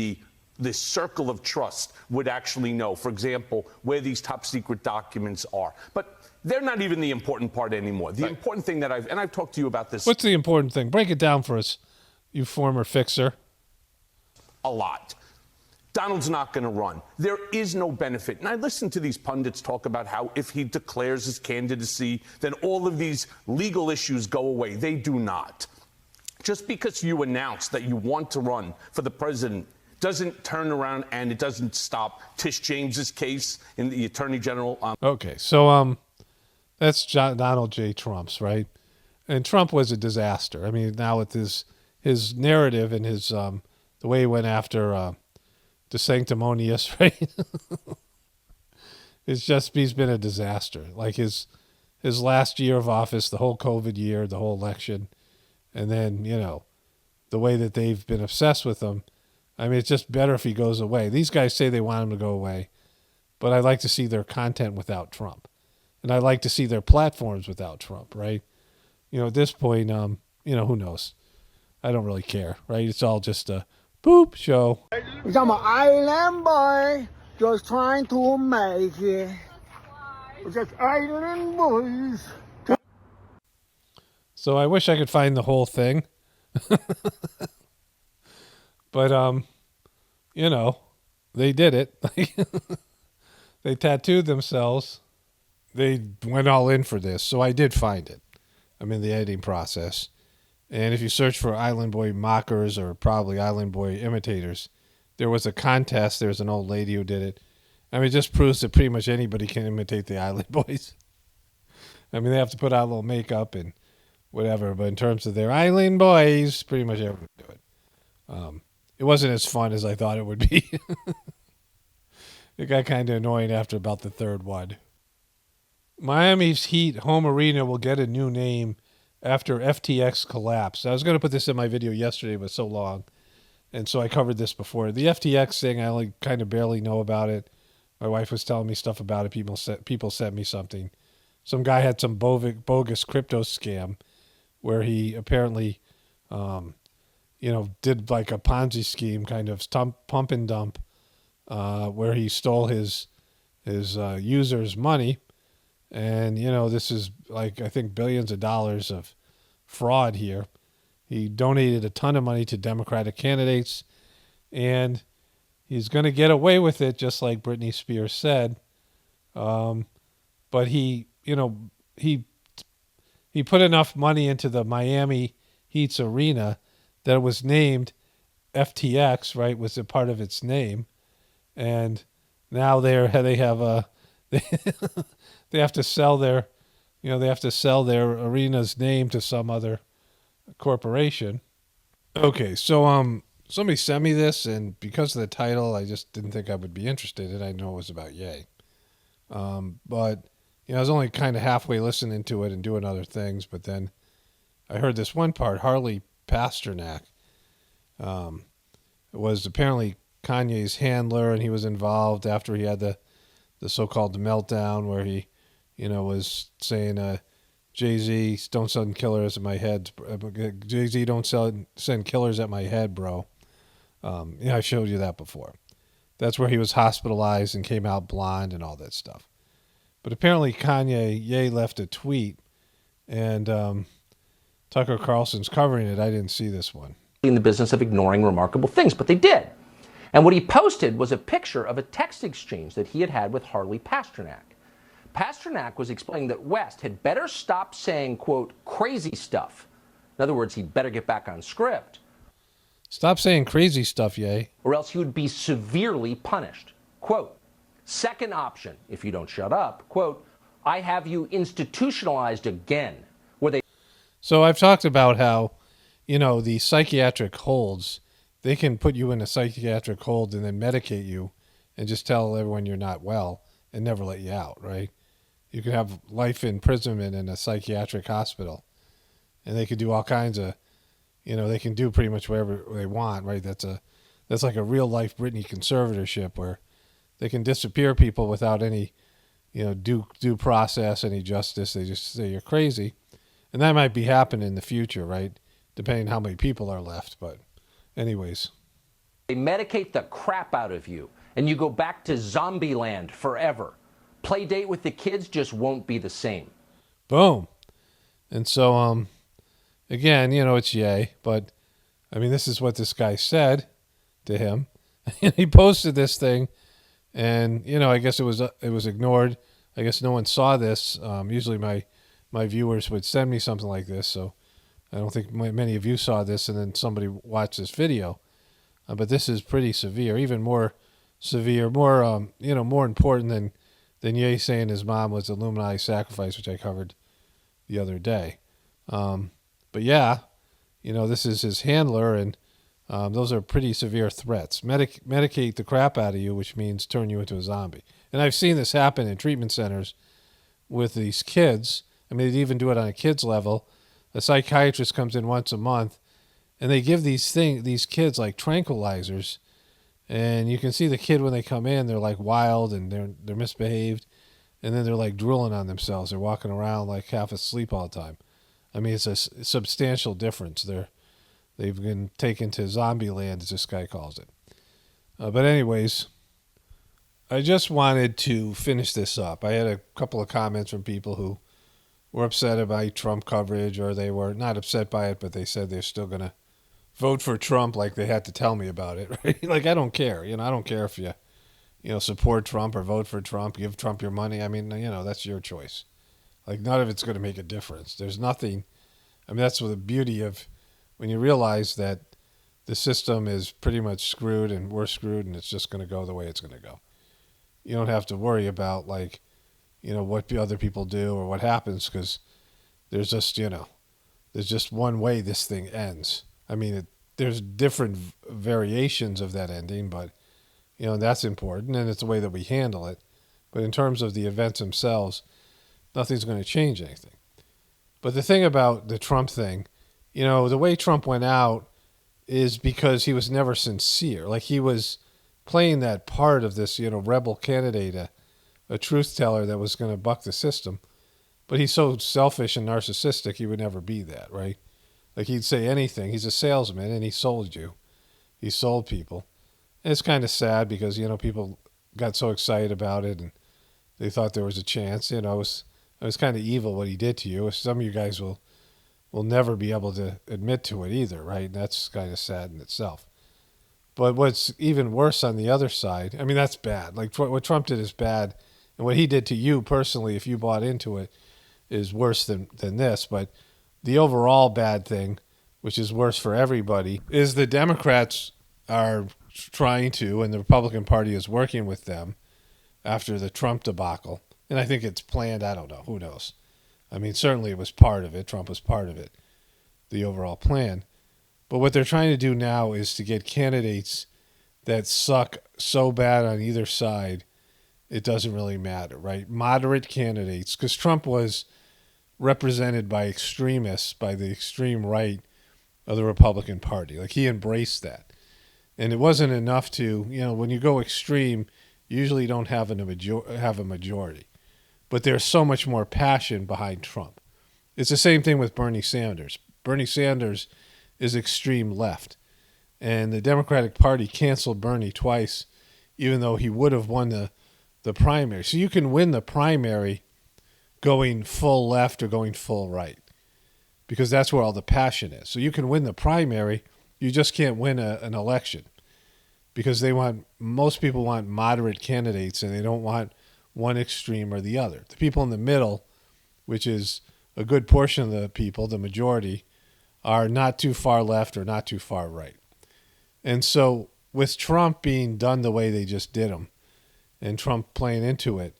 this circle of trust would actually know. For example, where these top secret documents are. But they're not even the important part anymore. The important thing that I've talked to you about this. What's the important thing? Break it down for us, you former fixer. A lot. Donald's not going to run. There is no benefit. And I listen to these pundits talk about how if he declares his candidacy, then all of these legal issues go away. They do not. Just because you announce that you want to run for the president doesn't turn around and it doesn't stop Tish James's case in the Attorney General. Okay, so that's Donald J. Trump's, right? And Trump was a disaster. I mean, now with his narrative and his the way he went after the sanctimonious, right? He's been a disaster. Like his last year of office, the whole COVID year, the whole election, and then, the way that they've been obsessed with him. I mean, it's just better if he goes away. These guys say they want him to go away, but I'd like to see their content without Trump. And I'd like to see their platforms without Trump, right? At this point, who knows? I don't really care, right? It's all just a boop show. I'm an island boy just trying to make it. Just island boys. So I wish I could find the whole thing. But, they did it. They tattooed themselves. They went all in for this. So I did find it. I'm in the editing process. And if you search for Island Boy mockers or probably Island Boy imitators, there was a contest. There's an old lady who did it. I mean, it just proves that pretty much anybody can imitate the Island Boys. I mean, they have to put on a little makeup and whatever. But in terms of their Island Boys, pretty much everyone can do it. It wasn't as fun as I thought it would be. It got kind of annoying after about the third one. Miami's Heat home arena will get a new name after FTX collapse. I was going to put this in my video yesterday, but so long. And so I covered this before. The FTX thing, I only kind of barely know about it. My wife was telling me stuff about it. People sent me something. Some guy had some bogus crypto scam where he apparently, did like a Ponzi scheme kind of pump and dump, where he stole his users' money. And, this is like, I think, billions of dollars of fraud here. He donated a ton of money to Democratic candidates, and he's going to get away with it, just like Britney Spears said. But he put enough money into the Miami Heat's arena that it was named FTX, right? Was a part of its name, and now they have to sell their, arena's name to some other corporation. Okay, so somebody sent me this, and because of the title, I just didn't think I would be interested, and I know it was about Ye. But I was only kind of halfway listening to it and doing other things, but then I heard this one part. Harley Pasternak was apparently Kanye's handler, and he was involved after he had the so-called meltdown where he, was saying, Jay-Z, don't send killers at my head. Jay-Z, don't send killers at my head, bro. I showed you that before. That's where he was hospitalized and came out blind and all that stuff. But apparently Ye left a tweet, and Tucker Carlson's covering it. I didn't see this one. In the business of ignoring remarkable things, but they did. And what he posted was a picture of a text exchange that he had had with Harley Pasternak. Pasternak was explaining that West had better stop saying, quote, crazy stuff. In other words, he'd better get back on script. Stop saying crazy stuff, Ye. Or else he would be severely punished. Quote, second option, if you don't shut up, quote, I have you institutionalized again. So I've talked about how, the psychiatric holds, they can put you in a psychiatric hold and then medicate you and just tell everyone you're not well and never let you out, right? You can have life imprisonment in a psychiatric hospital, and they could do all kinds of, they can do pretty much whatever they want, right? That's like a real life Britney conservatorship where they can disappear people without any, due process, any justice. They just say you're crazy. And that might be happening in the future, right? Depending on how many people are left. But anyways. They medicate the crap out of you, and you go back to zombie land forever. Play date with the kids just won't be the same. Boom. And so, again, it's Ye. But, this is what this guy said to him. And he posted this thing, and, I guess it was ignored. I guess no one saw this. Usually my viewers would send me something like this, so I don't think many of you saw this, and then somebody watched this video. But this is pretty severe, even more severe, more more important than Ye saying his mom was Illuminati sacrifice, which I covered the other day. But yeah, this is his handler, and those are pretty severe threats. Medicate the crap out of you, which means turn you into a zombie. And I've seen this happen in treatment centers with these kids. They even do it on a kid's level. A psychiatrist comes in once a month, and they give these kids like tranquilizers, and you can see the kid when they come in, they're like wild and they're misbehaved, and then they're like drooling on themselves. They're walking around like half asleep all the time. It's a substantial difference. They've been taken to zombie land, as this guy calls it. But anyways, I just wanted to finish this up. I had a couple of comments from people who were upset about Trump coverage, or they were not upset by it, but they said they're still going to vote for Trump, like they had to tell me about it, right? Like, I don't care. I don't care if you support Trump or vote for Trump, give Trump your money. That's your choice. Like, none of it's going to make a difference. There's nothing. That's the beauty of when you realize that the system is pretty much screwed and we're screwed, and it's just going to go the way it's going to go. You don't have to worry about, like, what other people do or what happens, because there's just one way this thing ends. There's different variations of that ending, but, that's important, and it's the way that we handle it. But in terms of the events themselves, nothing's going to change anything. But the thing about the Trump thing, the way Trump went out is because he was never sincere. Like, he was playing that part of this, rebel candidate, a truth teller that was going to buck the system. But he's so selfish and narcissistic, he would never be that, right? Like he'd say anything. He's a salesman, and he sold you. He sold people. And it's kind of sad because, people got so excited about it and they thought there was a chance. It was kind of evil what he did to you. Some of you guys will never be able to admit to it either, right? And that's kind of sad in itself. But what's even worse on the other side, I mean, that's bad. Like what Trump did is bad. And what he did to you personally, if you bought into it, is worse than this. But the overall bad thing, which is worse for everybody, is the Democrats are trying to, and the Republican Party is working with them after the Trump debacle. And I think it's planned. I don't know. Who knows? I mean, certainly it was part of it. Trump was part of it, the overall plan. But what they're trying to do now is to get candidates that suck so bad on either side, it doesn't really matter, right? Moderate candidates, because Trump was represented by extremists, by the extreme right of the Republican Party. Like he embraced that. And it wasn't enough to, when you go extreme, you usually don't have a majority. But there's so much more passion behind Trump. It's the same thing with Bernie Sanders. Bernie Sanders is extreme left. And the Democratic Party canceled Bernie twice, even though he would have won the primary. So you can win the primary going full left or going full right, because that's where all the passion is. So you can win the primary, you just can't win an election, because most people want moderate candidates, and they don't want one extreme or the other. The people in the middle, which is a good portion of the people, the majority, are not too far left or not too far right. And so with Trump being done the way they just did him, and Trump playing into it,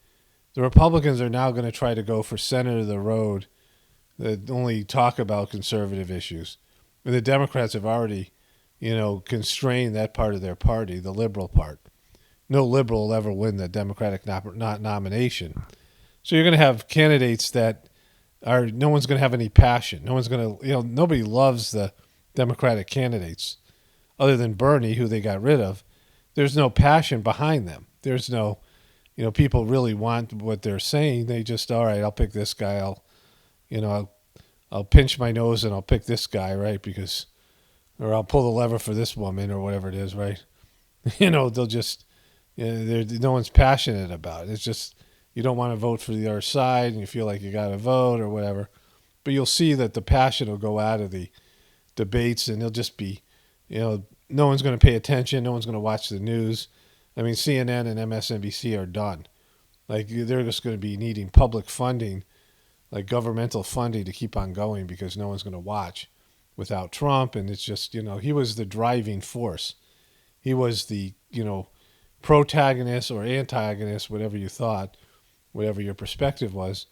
the Republicans are now going to try to go for center of the road that only talk about conservative issues. And the Democrats have already, constrained that part of their party, the liberal part. No liberal will ever win the Democratic nomination. So you're going to have candidates that no one's going to have any passion. No one's going to, nobody loves the Democratic candidates other than Bernie, who they got rid of. There's no passion behind them. There's no, people really want what they're saying. They just, all right, I'll pick this guy. I'll pinch my nose and I'll pick this guy, right? Or I'll pull the lever for this woman or whatever it is, right? They'll just, no one's passionate about it. It's just, you don't want to vote for the other side and you feel like you got to vote or whatever. But you'll see that the passion will go out of the debates, and they'll just be, no one's going to pay attention. No one's going to watch the news. I mean, CNN and MSNBC are done. Like, they're just going to be needing public funding, like governmental funding, to keep on going, because no one's going to watch without Trump. And it's just, he was the driving force. He was the, protagonist or antagonist, whatever you thought, whatever your perspective was,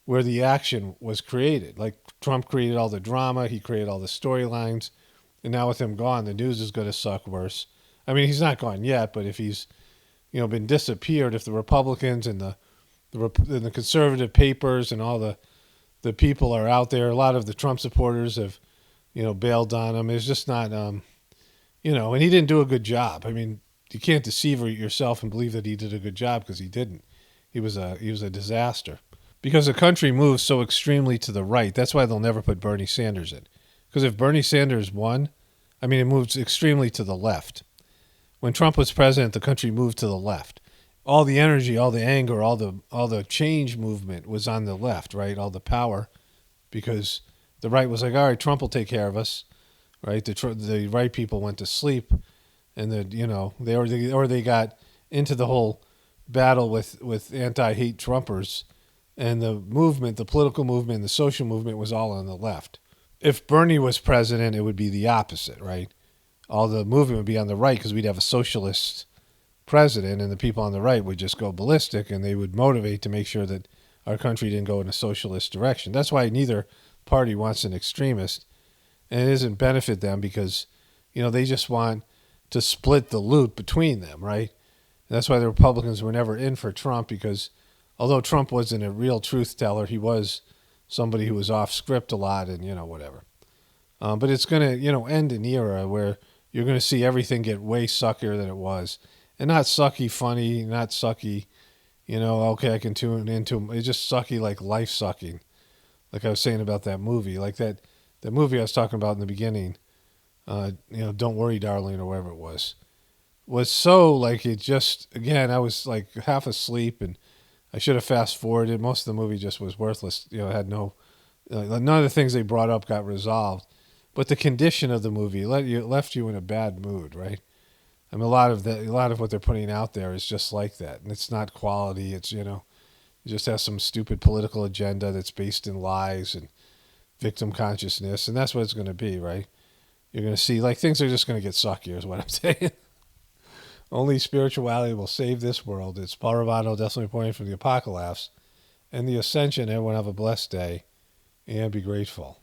where the action was created. Like, Trump created all the drama. He created all the storylines. And now with him gone, the news is going to suck worse. I mean, he's not gone yet, but if he's, been disappeared, if the Republicans and the conservative papers and all the people are out there, a lot of the Trump supporters have, bailed on him. It's just not, and he didn't do a good job. I mean, you can't deceive yourself and believe that he did a good job, because he didn't. He was a disaster. Because the country moves so extremely to the right. That's why they'll never put Bernie Sanders in. Because if Bernie Sanders won, it moves extremely to the left. When Trump was president, the country moved to the left. All the energy, all the anger, all the change movement was on the left, right? All the power, because the right was like, all right, Trump will take care of us, right? The right people went to sleep, and they got into the whole battle with anti-hate Trumpers, and the political movement, the social movement was all on the left. If Bernie was president, it would be the opposite, right? All the movement would be on the right, because we'd have a socialist president, and the people on the right would just go ballistic, and they would motivate to make sure that our country didn't go in a socialist direction. That's why neither party wants an extremist, and it doesn't benefit them, because, they just want to split the loot between them, right? And that's why the Republicans were never in for Trump, because although Trump wasn't a real truth teller, he was somebody who was off script a lot, and, whatever. But it's going to, end an era where you're going to see everything get way suckier than it was. And not sucky funny, not sucky, okay, I can tune into them. It's just sucky, like life sucking. Like I was saying about that movie, like that movie I was talking about in the beginning, Don't Worry, Darling, or whatever it was so like it just, again, I was like half asleep and I should have fast forwarded. Most of the movie just was worthless. Had no, none of the things they brought up got resolved. But the condition of the movie left you in a bad mood, right? I mean, a lot of what they're putting out there is just like that, and it's not quality. It's it just has some stupid political agenda that's based in lies and victim consciousness, and that's what it's going to be, right? You're going to see like things are just going to get suckier, is what I'm saying. Only spirituality will save this world. It's Paul Ravano, definitely pointing from the Apocalypse and the Ascension. Everyone have a blessed day and be grateful.